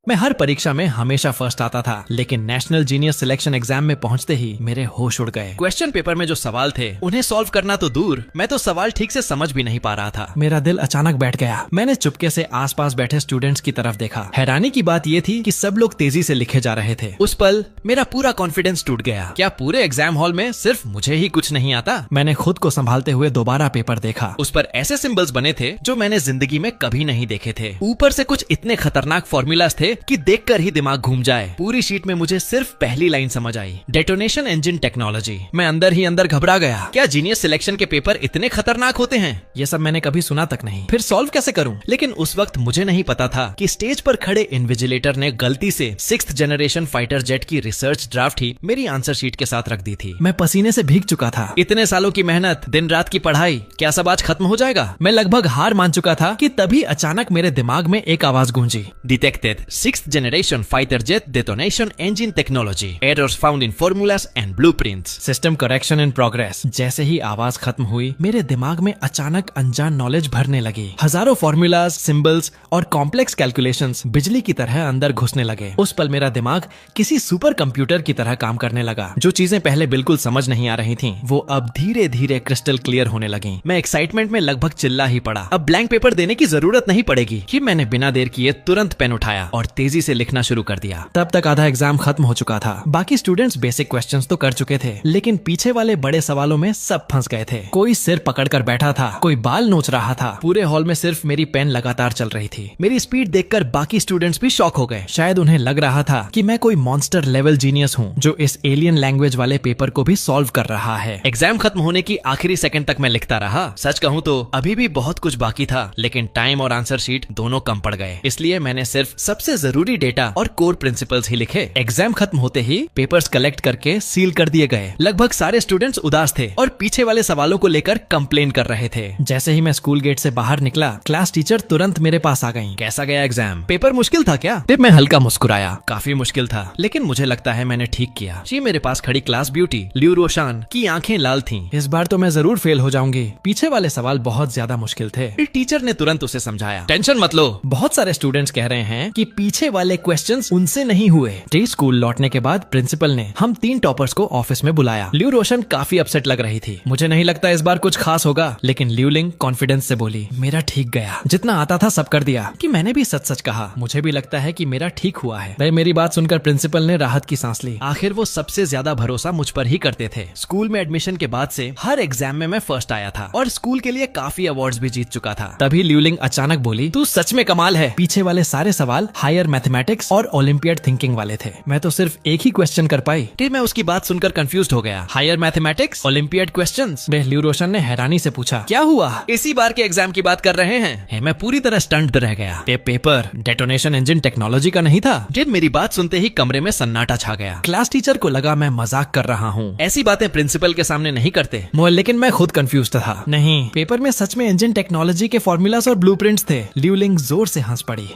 मैं हर परीक्षा में हमेशा फर्स्ट आता था, लेकिन नेशनल जीनियस सिलेक्शन एग्जाम में पहुंचते ही मेरे होश उड़ गए। क्वेश्चन पेपर में जो सवाल थे उन्हें सॉल्व करना तो दूर, मैं तो सवाल ठीक से समझ भी नहीं पा रहा था। मेरा दिल अचानक बैठ गया। मैंने चुपके से आसपास बैठे स्टूडेंट्स की तरफ देखा। हैरानी की बात ये थी कि सब लोग तेजी से लिखे जा रहे थे। उस पल मेरा पूरा कॉन्फिडेंस टूट गया। क्या पूरे एग्जाम हॉल में सिर्फ मुझे ही कुछ नहीं आता? मैंने खुद को संभालते हुए दोबारा पेपर देखा। उस पर ऐसे सिंबल्स बने थे जो मैंने जिंदगी में कभी नहीं देखे थे। ऊपर से कुछ इतने खतरनाक फॉर्मूलाज थे कि देखकर ही दिमाग घूम जाए। पूरी शीट में मुझे सिर्फ पहली लाइन समझ आई, डेटोनेशन इंजन टेक्नोलॉजी। मैं अंदर ही अंदर घबरा गया। क्या जीनियस सिलेक्शन के पेपर इतने खतरनाक होते हैं? ये सब मैंने कभी सुना तक नहीं। फिर सॉल्व कैसे करूं? लेकिन उस वक्त मुझे नहीं पता था कि स्टेज पर खड़े इन्विजिलेटर ने गलती से 6th जनरेशन फाइटर जेट की रिसर्च ड्राफ्ट ही मेरी आंसर शीट के साथ रख दी थी। मैं पसीने से भीग चुका था। इतने सालों की मेहनत, दिन रात की पढ़ाई, क्या सब आज खत्म हो जाएगा? मैं लगभग हार मान चुका था कि तभी अचानक मेरे दिमाग में एक आवाज गूंजी, detected 6th generation fighter jet detonation engine technology, errors found in formulas and blueprints, system correction in progress. जैसे ही आवाज खत्म हुई, मेरे दिमाग में अचानक अनजान नॉलेज भरने लगी। हजारों फॉर्मूलाज, सिंबल्स और कॉम्प्लेक्स कैलकुलेशंस बिजली की तरह अंदर घुसने लगे। उस पल मेरा दिमाग किसी सुपर कंप्यूटर की तरह काम करने लगा। जो चीजें पहले बिल्कुल समझ नहीं आ रही थीं, वो अब धीरे धीरे क्रिस्टल क्लियर होने लगी। मैं एक्साइटमेंट में लगभग चिल्ला ही पड़ा। अब ब्लैंक पेपर देने की जरूरत नहीं पड़ेगी। कि मैंने बिना देर किए तुरंत पेन उठाया और तेजी से लिखना शुरू कर दिया। तब तक आधा एग्जाम खत्म हो चुका था। बाकी स्टूडेंट्स बेसिक क्वेश्चंस तो कर चुके थे, लेकिन पीछे वाले बड़े सवालों में सब फंस गए थे। कोई सिर पकड़कर बैठा था, कोई बाल नोच रहा था। पूरे हॉल में सिर्फ मेरी पेन लगातार चल रही थी। मेरी स्पीड देखकर बाकी स्टूडेंट्स भी शॉक हो गए। शायद उन्हें लग रहा था कि मैं कोई मॉन्स्टर लेवल जीनियस हूँ जो इस एलियन लैंग्वेज वाले पेपर को भी सॉल्व कर रहा है। एग्जाम खत्म होने की आखिरी सेकंड तक मैं लिखता रहा। सच कहूँ तो अभी भी बहुत कुछ बाकी था, लेकिन टाइम और आंसर शीट दोनों कम पड़ गए। इसलिए मैंने सिर्फ सबसे जरूरी डेटा और कोर प्रिंसिपल्स ही लिखे। एग्जाम खत्म होते ही पेपर्स कलेक्ट करके सील कर दिए गए। लगभग सारे स्टूडेंट्स उदास थे और पीछे वाले सवालों को लेकर कंप्लेन कर रहे थे। जैसे ही मैं स्कूल गेट से बाहर निकला, क्लास टीचर तुरंत मेरे पास आ गईं। कैसा गया एग्जाम? पेपर मुश्किल था क्या? फिर मैं हल्का मुस्कुराया। काफी मुश्किल था, लेकिन मुझे लगता है मैंने ठीक किया। जी, मेरे पास खड़ी क्लास ब्यूटी ल्यू रोशान की आंखें लाल थीं। इस बार तो मैं जरूर फेल हो जाऊंगी। पीछे वाले सवाल बहुत ज्यादा मुश्किल थे। फिर टीचर ने तुरंत उसे समझाया, टेंशन मत लो, बहुत सारे स्टूडेंट्स कह रहे हैं कि पीछे वाले क्वेश्चंस उनसे नहीं हुए। स्कूल लौटने के बाद प्रिंसिपल ने हम 3 टॉपर्स को ऑफिस में बुलाया। ल्यू रोशन काफी अपसेट लग रही थी। मुझे नहीं लगता इस बार कुछ खास होगा, लेकिन ल्यू लिंग कॉन्फिडेंस से बोली, मेरा ठीक गया। जितना आता था सब कर दिया। कि मैंने भी सच सच कहा। मुझे भी लगता है कि मेरा ठीक हुआ है। मेरी बात सुनकर प्रिंसिपल ने राहत की सांस ली। आखिर वो सबसे ज्यादा भरोसा मुझ पर ही करते थे। स्कूल में एडमिशन के बाद से हर एग्जाम में मैं फर्स्ट आया था और स्कूल के लिए काफी अवार्ड्स भी जीत चुका था। तभी ल्यू लिंग अचानक बोली, तू सच में कमाल है। पीछे वाले सारे सवाल हायर मैथमेटिक्स और ओलंपियाड थिंकिंग वाले थे। मैं तो सिर्फ एक ही क्वेश्चन कर पाई। फिर मैं उसकी बात सुनकर कंफ्यूज्ड हो गया। Higher mathematics, olympiad questions? Liu Roshan ने हैरानी से पूछा, क्या हुआ? इसी बार के एग्जाम की बात कर रहे हैं? मैं पूरी तरह स्टंट रह गया। पेपर डेटोनेशन इंजन टेक्नोलॉजी का नहीं था। फिर मेरी बात सुनते ही कमरे में सन्नाटा छा गया। क्लास टीचर को लगा मैं मजाक कर रहा हूँ। ऐसी बातें प्रिंसिपल के सामने नहीं करते। लेकिन मैं खुद कंफ्यूज था। नहीं, पेपर में सच में इंजन टेक्नोलॉजी के फॉर्मूलाज और ब्लूप्रिंट्स थे। ल्यू लिंग जोर से हंस पड़ी।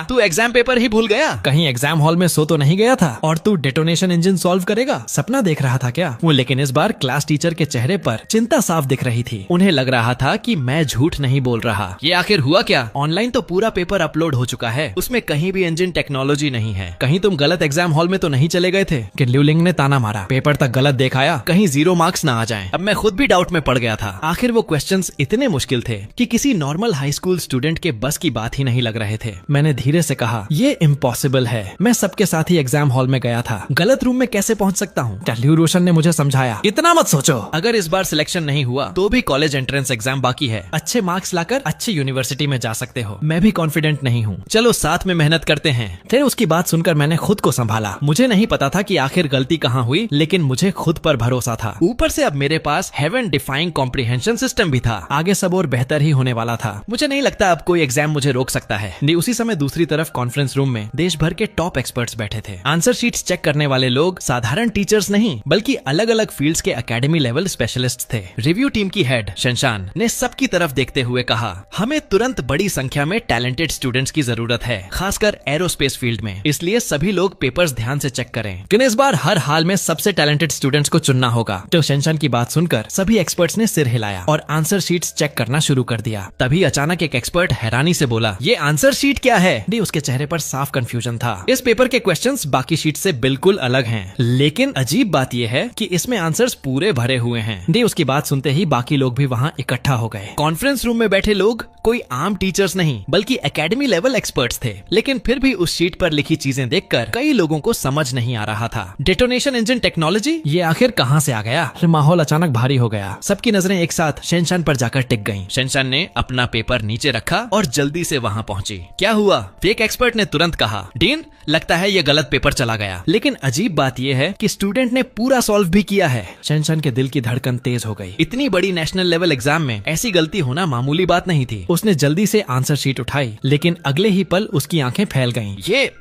तू एग्जाम पेपर ही भूल गया? कहीं एग्जाम हॉल में सो तो नहीं गया था? और तू डेटोनेशन इंजन सॉल्व करेगा? सपना देख रहा था क्या? लेकिन इस बार क्लास टीचर के चेहरे पर चिंता साफ दिख रही थी। उन्हें लग रहा था कि मैं झूठ नहीं बोल रहा। ये आखिर हुआ क्या? ऑनलाइन तो पूरा पेपर अपलोड हो चुका है, उसमें कहीं भी इंजन टेक्नोलॉजी नहीं है। कहीं तुम गलत एग्जाम हॉल में तो नहीं चले गए थे? कि ल्यू लिंग ने ताना मारा। पेपर तक गलत दिखाया, कहीं 0 मार्क्स ना आ जाएं। अब मैं खुद भी डाउट में पड़ गया था। आखिर वो क्वेश्चंस इतने मुश्किल थे कि किसी नॉर्मल हाई स्कूल स्टूडेंट के बस की बात ही नहीं लग रहे थे। मैंने धीरे से कहा, ये इम्पॉसिबल है। मैं सबके साथ ही एग्जाम हॉल में गया था। गलत रूम में कैसे पहुंच सकता हूँ? ल्यू रोशन ने मुझे समझाया, इतना मत सोचो। अगर इस बार सिलेक्शन नहीं हुआ तो भी कॉलेज एंट्रेंस एग्जाम बाकी है। अच्छे मार्क्स लाकर अच्छी यूनिवर्सिटी में जा सकते हो। मैं भी कॉन्फिडेंट नहीं हूँ। चलो साथ में मेहनत करते हैं। फिर उसकी बात सुनकर मैंने खुद को संभाला। मुझे नहीं पता था कि आखिर गलती कहाँ हुई, लेकिन मुझे खुद पर भरोसा था। ऊपर से अब मेरे पास हेवन डिफाइंग कॉम्प्रिहेंशन सिस्टम भी था। आगे सब और बेहतर ही होने वाला था। मुझे नहीं लगता अब कोई एग्जाम मुझे रोक सकता है। उसी समय दूसरी तरफ कॉन्फ्रेंस रूम में देश भर के टॉप एक्सपर्ट्स बैठे थे। आंसर शीट्स चेक करने वाले लोग साधारण टीचर्स नहीं, बल्कि अलग अलग फील्ड्स के एकेडमी लेवल स्पेशलिस्ट थे। रिव्यू टीम की हेड शशान ने सबकी तरफ देखते हुए कहा, हमें तुरंत बड़ी संख्या में टैलेंटेड स्टूडेंट्स की जरूरत है, खासकर एरोस्पेस फील्ड में। इसलिए सभी लोग पेपर्स ध्यान से चेक करें। लेकिन इस बार हर हाल में सबसे टैलेंटेड स्टूडेंट्स को चुनना होगा। तो शशान की बात सुनकर सभी एक्सपर्ट्स ने सिर हिलाया और आंसर शीट्स चेक करना शुरू कर दिया। तभी अचानक एक एक्सपर्ट हैरानी से बोला, ये आंसर शीट क्या है? भी उसके चेहरे पर साफ कंफ्यूजन था। इस पेपर के क्वेश्चंस बाकी शीट से बिल्कुल अलग हैं, लेकिन अजीब बात यह है कि इसमें आंसर्स पूरे भरे हुए हैं। दे उसकी बात सुनते ही बाकी लोग भी वहाँ इकट्ठा हो गए। कॉन्फ्रेंस रूम में बैठे लोग कोई आम टीचर्स नहीं बल्कि एकेडमी लेवल एक्सपर्ट्स थे, लेकिन फिर भी उस शीट पर लिखी चीजें देखकर कई लोगों को समझ नहीं आ रहा था। डेटोनेशन इंजन टेक्नोलॉजी ये आखिर कहाँ से आ गया? माहौल अचानक भारी हो गया। सबकी नजरें एक साथ शेनशान पर जाकर टिक गईं। शेनशान ने अपना पेपर नीचे रखा और जल्दी से वहाँ पहुंची। क्या हुआ? फेक एक्सपर्ट ने तुरंत कहा, डीन लगता है ये गलत पेपर चला गया। लेकिन अजीब बात यह है कि स्टूडेंट ने पूरा सॉल्व भी किया है। शेनशान के दिल की धड़कन तेज हो गई। इतनी बड़ी नेशनल लेवल एग्जाम में ऐसी गलती होना मामूली बात नहीं थी। उसने जल्दी से आंसर शीट उठाई, लेकिन अगले ही पल उसकी आंखें फैल गईं।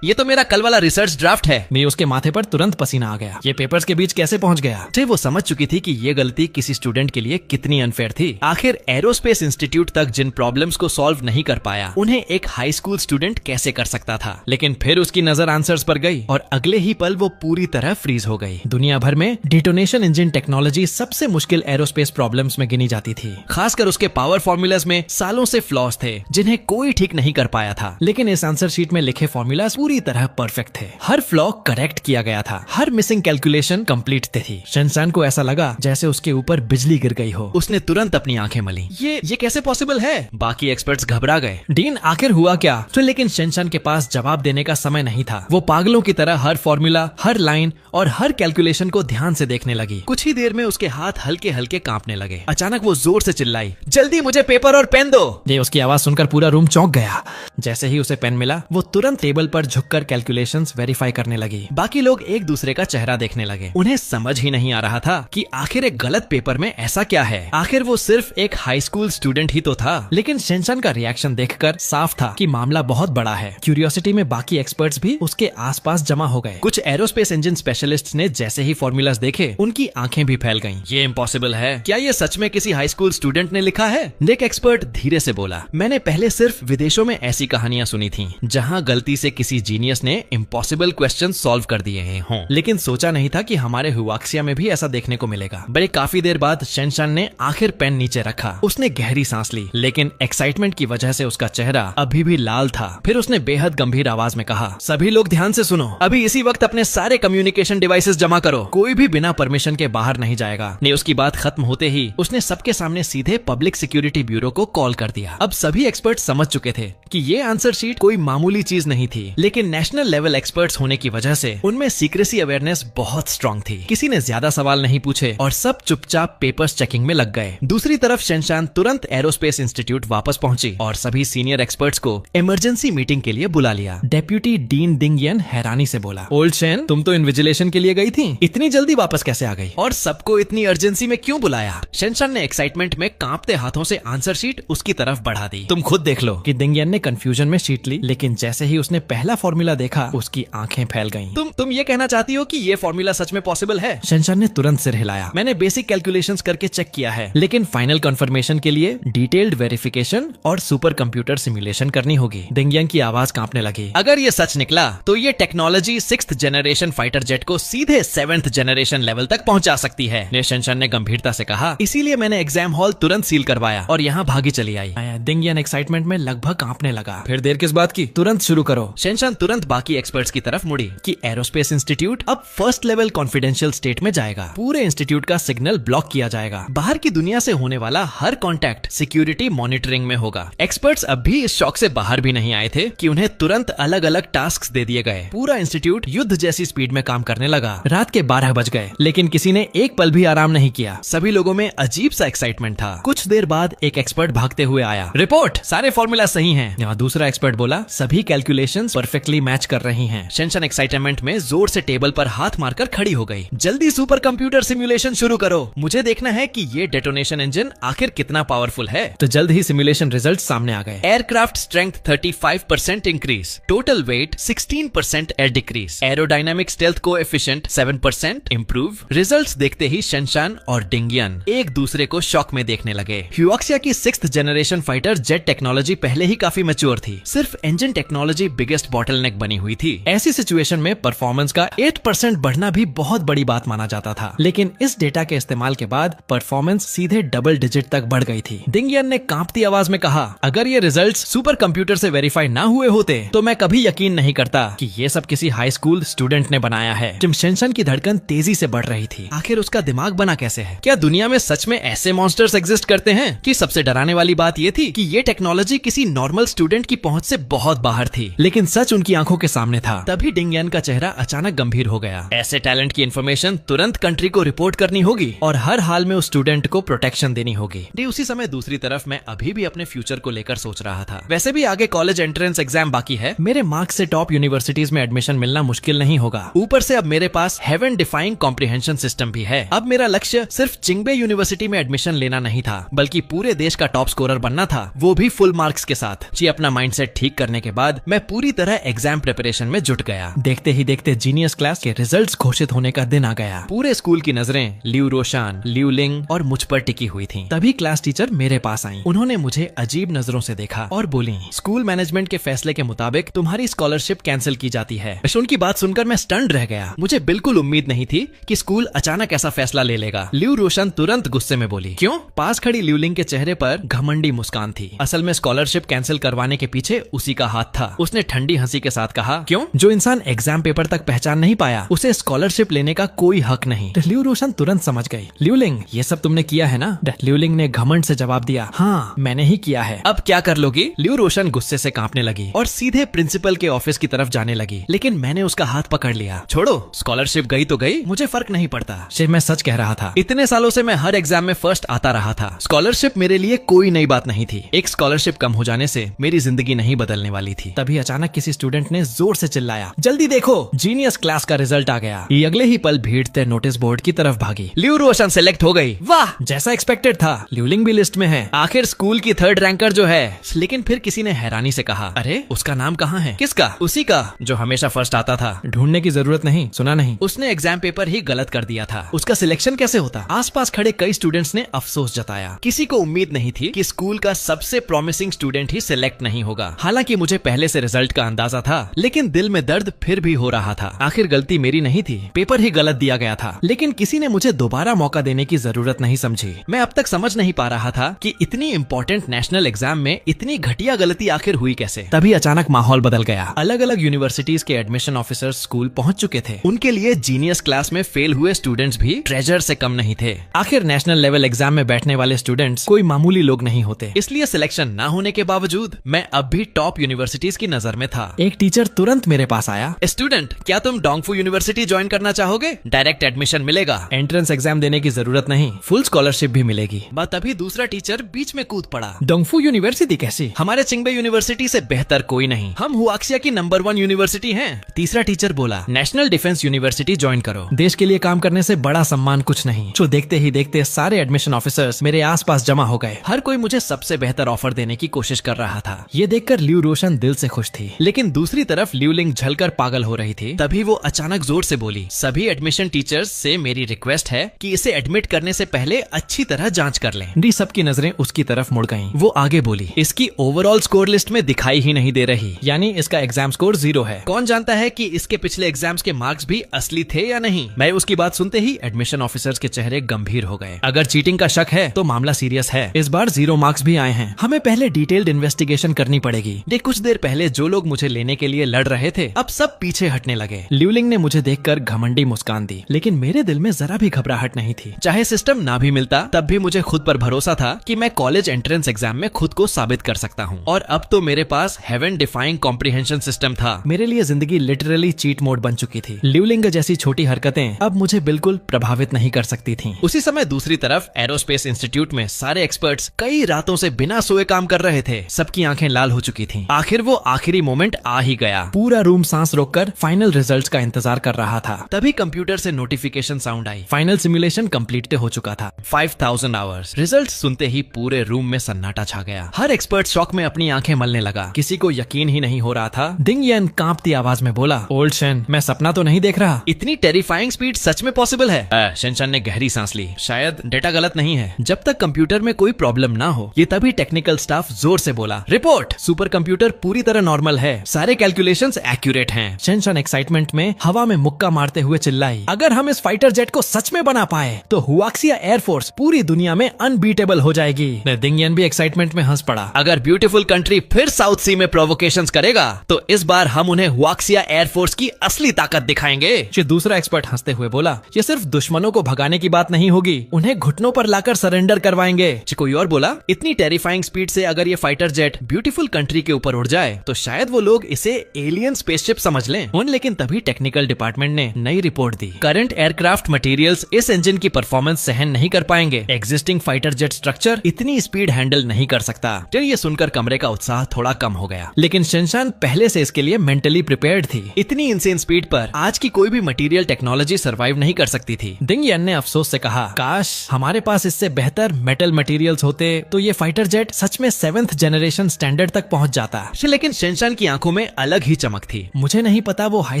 ये तो मेरा कल वाला रिसर्च ड्राफ्ट है। मैं उसके माथे पर तुरंत पसीना आ गया। ये पेपर्स के बीच कैसे पहुंच गया? वो समझ चुकी थी कि ये गलती किसी स्टूडेंट के लिए कितनी अनफेयर थी। आखिर एरोस्पेस इंस्टीट्यूट तक जिन प्रॉब्लम्स को सॉल्व नहीं कर पाया, उन्हें एक हाई स्कूल स्टूडेंट कैसे कर सकता था? लेकिन फिर उसकी नजर आंसर्स पर गई और अगले ही पल वो पूरी तरह फ्रीज हो गई। दुनिया भर में डेटोनेशन इंजन टेक्नोलॉजी सबसे मुश्किल एरोस्पेस प्रॉब्लम्स में गिनी जाती थी। खासकर उसके पावर फॉर्मूलाज में सालों से फ्लॉज थे जिन्हें कोई ठीक नहीं कर पाया था। लेकिन इस आंसर शीट में लिखे फॉर्मूलाज पूरी तरह परफेक्ट थे। हर फ्लॉ करेक्ट किया गया था, हर मिसिंग कैलकुलेशन कंप्लीट थी। शेनशान को ऐसा लगा जैसे उसके ऊपर बिजली गिर गई हो। उसने तुरंत अपनी आंखें मली। ये कैसे पॉसिबल है? बाकी एक्सपर्ट्स घबरा गए। डीन आखिर हुआ क्या? तो लेकिन शेनशान के पास जवाब देने का समय नहीं था। वो पागलों की तरह हर फॉर्मूला, हर लाइन और हर कैलकुलेशन को ध्यान से देखने लगी। कुछ ही देर में उसके हाथ हल्के हल्के कांपने लगे। अचानक वो जोर से चिल्लाई, जल्दी मुझे पेपर और पेन दो। ये उसकी आवाज सुनकर पूरा रूम चौंक गया। जैसे ही उसे पेन मिला, वो तुरंत टेबल पर झुककर कैलकुलेशंस वेरीफाई करने लगी। बाकी लोग एक दूसरे का चेहरा देखने लगे। उन्हें समझ ही नहीं आ रहा था कि आखिर एक गलत पेपर में ऐसा क्या है। आखिर वो सिर्फ एक हाई स्कूल स्टूडेंट ही तो था। लेकिन शेनशान का रिएक्शन देखकर साफ था कि मामला बहुत बड़ा है। क्यूरियोसिटी में बाकी एक्सपर्ट्स भी उसके आसपास जमा हो गए। कुछ एरोस्पेस इंजन स्पेशलिस्ट्स ने जैसे ही फॉर्मूलाज देखे, उनकी आंखें भी फैल गईं। ये इम्पॉसिबल है। क्या ये सच में किसी हाई स्कूल स्टूडेंट ने लिखा है? एक एक्सपर्ट धीरे से बोला, मैंने पहले सिर्फ विदेशों में ऐसी कहानियां सुनी थी जहां गलती से किसी जीनियस ने इम्पॉसिबल क्वेश्चन सॉल्व कर दिए हों, लेकिन सोचा नहीं था कि हमारे हुआक्सिया में भी ऐसा देखने को मिलेगा। बड़े काफी देर बाद शेनशान ने आखिर पेन नीचे रखा। उसने गहरी सांस ली, लेकिन एक्साइटमेंट की वजह से उसका चेहरा अभी भी लाल था। फिर उसने बेहद गंभीर आवाज में कहा, सभी लोग ध्यान से सुनो, अभी इसी वक्त अपने सारे कम्युनिकेशन डिवाइसेस जमा करो। कोई भी बिना परमिशन के बाहर नहीं जाएगा। ने उसकी बात खत्म होते ही उसने सबके सामने सीधे पब्लिक सिक्योरिटी ब्यूरो को कॉल कर दिया। अब सभी एक्सपर्ट समझ चुके थे कि ये आंसर शीट कोई मामूली चीज नहीं थी, लेकिन नेशनल लेवल एक्सपर्ट्स होने की वजह से उनमें सीक्रेसी अवेयरनेस बहुत स्ट्रांग थी। किसी ने ज्यादा सवाल नहीं पूछे और सब चुपचाप पेपर्स चेकिंग में लग गए। दूसरी तरफ शेनशान तुरंत एरोस्पेस इंस्टीट्यूट वापस पहुंची और सभी सीनियर एक्सपर्ट्स को इमरजेंसी मीटिंग के लिए बुला लिया। डेप्यूटी डीन डिंगियन हैरानी से बोला, ओल्ड शेन, तुम तो इन्विजिलेशन के लिए गई थी, इतनी जल्दी वापस कैसे आ गई? और सबको इतनी अर्जेंसी में क्यों बुलाया? शेनशान ने एक्साइटमेंट में कांपते हाथों से आंसर शीट उसकी तरफ बढ़ा दी। तुम खुद देख लो कि डिंगियन ने कंफ्यूजन में शीट ली, लेकिन जैसे ही उसने पहला फॉर्मूला देखा, उसकी आंखें फैल गईं। तुम ये कहना चाहती हो कि ये फॉर्मूला सच में पॉसिबल है? शेनशान ने तुरंत सिर हिलाया। मैंने बेसिक कैलकुलेशंस करके चेक किया है, लेकिन फाइनल कंफर्मेशन के लिए डिटेल्ड वेरिफिकेशन और सुपर कंप्यूटर सिमुलेशन करनी होगी। डिंगियन की आवाज कांपने लगी। अगर ये सच निकला तो ये technology 6th generation fighter jet को सीधे 7th जनरेशन लेवल तक पहुंचा सकती है। शेनशान ने गंभीरता से कहा, इसीलिए मैंने एग्जाम हॉल तुरंत सील करवाया और यहाँ भागी चली आई। डिंगियन एक्साइटमेंट में लगभग कांपने लगा। फिर देर किस बात की, तुरंत शुरू करो। शेनशान तुरंत बाकी एक्सपर्ट्स की तरफ मुड़ी कि एरोस्पेस इंस्टीट्यूट अब फर्स्ट लेवल कॉन्फिडेंशियल स्टेट में जाएगा। पूरे इंस्टीट्यूट का सिग्नल ब्लॉक किया जाएगा। बाहर की दुनिया से होने वाला हर कॉन्टैक्ट सिक्योरिटी मॉनिटरिंग में होगा। एक्सपर्ट्स अब भी इस शॉक से बाहर भी नहीं आए थे कि उन्हें तुरंत अलग अलग टास्क दे दिए गए। पूरा इंस्टीट्यूट युद्ध जैसी स्पीड में काम करने लगा। रात के 12 बज गए, लेकिन किसी ने एक पल भी आराम नहीं किया। सभी लोगों में अजीब सा एक्साइटमेंट था। कुछ देर बाद एक एक्सपर्ट भागते हुए आया। रिपोर्ट, सारे फॉर्मूला सही हैं। यहाँ दूसरा एक्सपर्ट बोला, सभी कैलकुलेशंस परफेक्टली मैच कर रही हैं। शेनशान एक्साइटमेंट में जोर से टेबल पर हाथ मारकर खड़ी हो गई। जल्दी सुपर कंप्यूटर सिमुलेशन शुरू करो, मुझे देखना है कि ये डेटोनेशन इंजन आखिर कितना पावरफुल है। तो जल्द ही सिमुलेशन रिजल्ट सामने आ गए। Aircraft strength 35% increase, total weight 16% air decrease, aerodynamic stealth coefficient 7% improve. Results देखते ही शेनशान और डिंगियन एक दूसरे को शॉक में देखने लगे। ह्यूआक्सिया की 6th generation fighter jet technology पहले ही काफी मैच्योर थी। सिर्फ इंजन टेक्नोलॉजी बिगेस्ट बॉटलनेक बनी हुई थी। ऐसी सिचुएशन में परफॉर्मेंस का 8% बढ़ना भी बहुत बड़ी बात माना जाता था, लेकिन इस डेटा के इस्तेमाल के बाद परफॉर्मेंस सीधे डबल डिजिट तक बढ़ गई थी। डिंगियन ने कांपती आवाज में कहा, अगर ये रिजल्ट्स सुपर कंप्यूटर से वेरीफाई ना हुए होते तो मैं कभी यकीन नहीं करता कि ये सब किसी हाई स्कूल स्टूडेंट ने बनाया है। जिम शेंशन की धड़कन तेजी से बढ़ रही थी। आखिर उसका दिमाग बना कैसे है? क्या दुनिया में सच में ऐसे मॉन्स्टर्स एग्जिस्ट करते हैं? कि सबसे डराने वाली बात ये थी कि ये टेक्नोलॉजी किसी नॉर्मल स्टूडेंट की पहुंच से बहुत बाहर थी, लेकिन सच उनकी आंखों के सामने था। तभी डिंग यान का चेहरा अचानक गंभीर हो गया। ऐसे टैलेंट की इन्फॉर्मेशन तुरंत कंट्री को रिपोर्ट करनी होगी और हर हाल में उस स्टूडेंट को प्रोटेक्शन देनी होगी। उसी समय दूसरी तरफ मैं अभी भी अपने फ्यूचर को लेकर सोच रहा था। वैसे भी आगे कॉलेज एंट्रेंस एग्जाम बाकी है, मेरे मार्क्स से टॉप यूनिवर्सिटीज में एडमिशन मिलना मुश्किल नहीं होगा। ऊपर से अब मेरे पास हेवन डिफाइंग कॉम्प्रिहेंशन सिस्टम भी है। अब मेरा लक्ष्य सिर्फ चिंगबे यूनिवर्सिटी में एडमिशन लेना नहीं था, बल्कि पूरे देश का टॉप स्कोरर बनना था, वो भी फुल मार्क्स के साथ। जी अपना माइंडसेट ठीक करने के बाद मैं पूरी तरह एग्जाम प्रिपरेशन में जुट गया। देखते ही देखते जीनियस क्लास के रिजल्ट्स घोषित होने का दिन आ गया। पूरे स्कूल की नजरें लियू रोशान, लियू लिंग और मुझ पर टिकी हुई थी। तभी क्लास टीचर मेरे पास आई। उन्होंने मुझे अजीब नजरों से देखा और बोली, स्कूल मैनेजमेंट के फैसले के मुताबिक तुम्हारी स्कॉलरशिप कैंसिल की जाती है। उनकी बात सुनकर मैं स्टन्ड रह गया। मुझे बिल्कुल उम्मीद नहीं थी कि स्कूल अचानक ऐसा फैसला ले लेगा। लियू रोशन तुरंत गुस्से में बोली, क्यों? पास खड़ी लियू लिंग के चेहरे पर घमंडी मुस्कान थी। असल में स्कॉलरशिप कैंसिल करवाने के पीछे उसी का हाथ था। उसने ठंडी हंसी के साथ कहा, क्यों? जो इंसान एग्जाम पेपर तक पहचान नहीं पाया, उसे स्कॉलरशिप लेने का कोई हक नहीं। लियू रोशन तुरंत समझ गई। लियू लिंग, ये सब तुमने किया है ना? लियू लिंग ने घमंड से जवाब दिया, हाँ मैंने ही किया है। अब क्या कर लोगी? लियू रोशन गुस्से से कांपने लगी और सीधे प्रिंसिपल के ऑफिस की तरफ जाने लगी, लेकिन मैंने उसका हाथ पकड़ लिया। छोड़ो, स्कॉलरशिप गई तो गई, मुझे फर्क नहीं पड़ता। सिर्फ मैं सच कह रहा था। इतने सालों से मैं हर एग्जाम में फर्स्ट आता रहा था। स्कॉलरशिप मेरे लिए कोई नई बात नहीं थी। एक स्कॉलरशिप कम हो जाने से मेरी जिंदगी नहीं बदलने वाली थी। तभी अचानक किसी स्टूडेंट ने जोर से चिल्लाया, जल्दी देखो, जीनियस क्लास का रिजल्ट आ गया। ये अगले ही पल भीड़ते नोटिस बोर्ड की तरफ भागी। लियू रोशन सेलेक्ट हो गई। वाह, जैसा एक्सपेक्टेड था, लियू लिंग भी लिस्ट में है। आखिर स्कूल की थर्ड रैंकर जो है। लेकिन फिर किसी ने हैरानी से कहा, अरे उसका नाम कहाँ है? किसका? उसी का जो हमेशा फर्स्ट आता था। ढूंढने की जरूरत नहीं, सुना नहीं? उसने एग्जाम पेपर ही गलत कर दिया था। उसका सिलेक्शन कैसे होता? आसपास खड़े कई स्टूडेंट्स ने अफसोस जताया। किसी को उम्मीद नहीं थी कि स्कूल का सबसे प्रॉमिसिंग स्टूडेंट ही सिलेक्ट नहीं होगा। हालांकि मुझे पहले से रिजल्ट का अंदाजा था, लेकिन दिल में दर्द फिर भी हो रहा था। आखिर गलती मेरी नहीं थी, पेपर ही गलत दिया गया था। लेकिन किसी ने मुझे दोबारा मौका देने की जरूरत नहीं समझी। मैं अब तक समझ नहीं पा रहा था कि इतनी इंपॉर्टेंट नेशनल एग्जाम में इतनी घटिया गलती आखिर हुई कैसे। तभी अचानक माहौल बदल गया। अलग अलग यूनिवर्सिटीज के एडमिशन ऑफिसर्स स्कूल पहुंच चुके थे। उनके लिए जीनियस क्लास में फेल हुए स्टूडेंट्स भी ट्रेजर से कम नहीं थे। आखिर नेशनल लेवल एग्जाम में बैठने वाले स्टूडेंट्स कोई मामूली लोग नहीं होते। इसलिए सिलेक्शन ना होने के बावजूद मैं अब भी टॉप यूनिवर्सिटीज की नजर में था। एक टीचर तुरंत मेरे पास आया, स्टूडेंट, क्या तुम डोंगफू यूनिवर्सिटी ज्वाइन करना चाहोगे? डायरेक्ट एडमिशन मिलेगा, एंट्रेंस एग्जाम देने की जरूरत नहीं, फुल स्कॉलरशिप भी मिलेगी। तभी दूसरा टीचर बीच में कूद पड़ा, डोंगफू यूनिवर्सिटी कैसी? हमारे चिंगबे यूनिवर्सिटी से बेहतर कोई नहीं, हम हुआक्सिया की नंबर 1 यूनिवर्सिटी हैं। तीसरा टीचर बोला, नेशनल डिफेंस यूनिवर्सिटी ज्वाइन करो, देश के लिए काम करने से बड़ा सम्मान कुछ नहीं। जो देखते ही देखते सारे एडमिशन ऑफिसर्स मेरे आसपास जमा हो गए। हर कोई मुझे सबसे बेहतर ऑफर देने की कोशिश कर रहा था। ये देखकर लियू रोशन दिल से खुश थी, लेकिन दूसरी तरफ लियू लिंग झलकर पागल हो रही थी। तभी वो अचानक जोर से बोली, सभी एडमिशन टीचर्स से मेरी रिक्वेस्ट है कि इसे एडमिट करने से पहले अच्छी तरह जांच कर लें। सबकी नजरें उसकी तरफ मुड़ गईं। वो आगे बोली, इसकी ओवरऑल स्कोर लिस्ट में दिखाई ही नहीं दे रही, यानी इसका एग्जाम स्कोर 0 है। कौन जानता है कि इसके पिछले एग्जाम्स के मार्क्स भी असली थे या नहीं। मैं उसकी बात सुनते ही एडमिशन ऑफिसर्स के चेहरे गंभीर हो गए। अगर चीटिंग का शक है तो मामला सीरियस है। इस बार 0 मार्क्स भी आए हैं। हमें पहले डिटेल्ड इन्वेस्टिगेशन करनी पड़ेगी। कुछ देर पहले जो लोग मुझे लेने के लिए लड़ रहे थे, अब सब पीछे हटने लगे। लियू लिंग ने मुझे देखकर घमंडी मुस्कान दी, लेकिन मेरे दिल में जरा भी घबराहट नहीं थी। चाहे सिस्टम ना भी मिलता, तब भी मुझे खुद पर भरोसा था कि मैं कॉलेज एंट्रेंस एग्जाम में खुद को साबित कर सकता हूँ। और अब तो मेरे पास हेवन डिफाइंग कॉम्प्रिहेंशन सिस्टम था। मेरे लिए जिंदगी लिटरली चीट मोड बन चुकी थी। लियू लिंग जैसी छोटी हरकतें अब मुझे बिल्कुल प्रभावित नहीं कर सकती थी। उसी समय दूसरी तरफ एरोस्पेस इंस्टीट्यूट में सारे एक्सपर्ट्स कई रातों से बिना सोए काम कर रहे थे। सबकी आंखें लाल हो चुकी थी। आखिर वो आखिरी मोमेंट आ ही गया। पूरा रूम सांस रोककर फाइनल रिजल्ट्स का इंतजार कर रहा था। तभी कंप्यूटर से नोटिफिकेशन साउंड आई। फाइनल सिमुलेशन कंप्लीट हो चुका था। 5000 आवर्स। रिजल्ट सुनते ही पूरे रूम में सन्नाटा छा गया। हर एक्सपर्ट शॉक में अपनी आंखें मलने लगा। किसी को यकीन ही नहीं हो रहा था। डिंग यान कांपती आवाज में बोला, ओल्ड शेन, मैं सपना तो नहीं देख रहा? इतनी टेरिफाइंग स्पीड सच में पॉसिबल है? शेन ने गहरी सांस ली। शायद डेटा गलत नहीं है। जब तक कंप्यूटर में कोई प्रॉब्लम ना हो। ये तभी टेक्निकल स्टाफ जोर से बोला, रिपोर्ट, सुपर कंप्यूटर पूरी तरह नॉर्मल है, सारे कैलकुलेशंस एक्यूरेट हैं। शेन एक्साइटमेंट में हवा में मुक्का मारते हुए चिल्लाई, अगर हम इस फाइटर जेट को सच में बना पाए तो हुआक्सिया एयरफोर्स पूरी दुनिया में अनबीटेबल हो जाएगी। डिंग यान भी एक्साइटमेंट में हंस पड़ा। अगर ब्यूटीफुल कंट्री फिर साउथ सी असली में प्रोवोकेशंस करेगा तो इस बार हम उन्हें हुआक्सिया एयरफोर्स की असली ताकत दिखाएंगे। दूसरा एक्सपर्ट हंसते हुए बोला, ये सिर्फ दुश्मनों को भगाने की बात नहीं होगी, उन्हें घुटनों पर लाकर सरेंडर करवाएंगे। कोई और बोला, इतनी टेरिफाइंग स्पीड से अगर ये फाइटर जेट ब्यूटीफुल कंट्री के ऊपर उड़ जाए तो शायद वो लोग इसे एलियन स्पेसशिप समझ लें। लेकिन तभी टेक्निकल डिपार्टमेंट ने नई रिपोर्ट दी, करंट एयरक्राफ्ट मटेरियल्स इस इंजन की परफॉर्मेंस सहन नहीं कर पाएंगे। एग्जिस्टिंग फाइटर जेट स्ट्रक्चर इतनी स्पीड हैंडल नहीं कर सकता। ये सुनकर कमरे का उत्साह थोड़ा कम हो गया, लेकिन शिनचान पहले से इसके लिए मेंटली प्रिपेयर्ड थी। इतनी इंसेन स्पीड पर आज की कोई भी मटेरियल टेक्नोलॉजी सर्वाइव नहीं कर सकती थी। दिंग यन ने अफसोस से कहा, काश हमारे पास इससे बेहतर मेटल मटेरियल्स होते तो ये फाइटर जेट सच में 7th जनरेशन स्टैंडर्ड तक पहुंच जाता। लेकिन शिनचान की आंखों में अलग ही चमक थी। मुझे नहीं पता वो हाई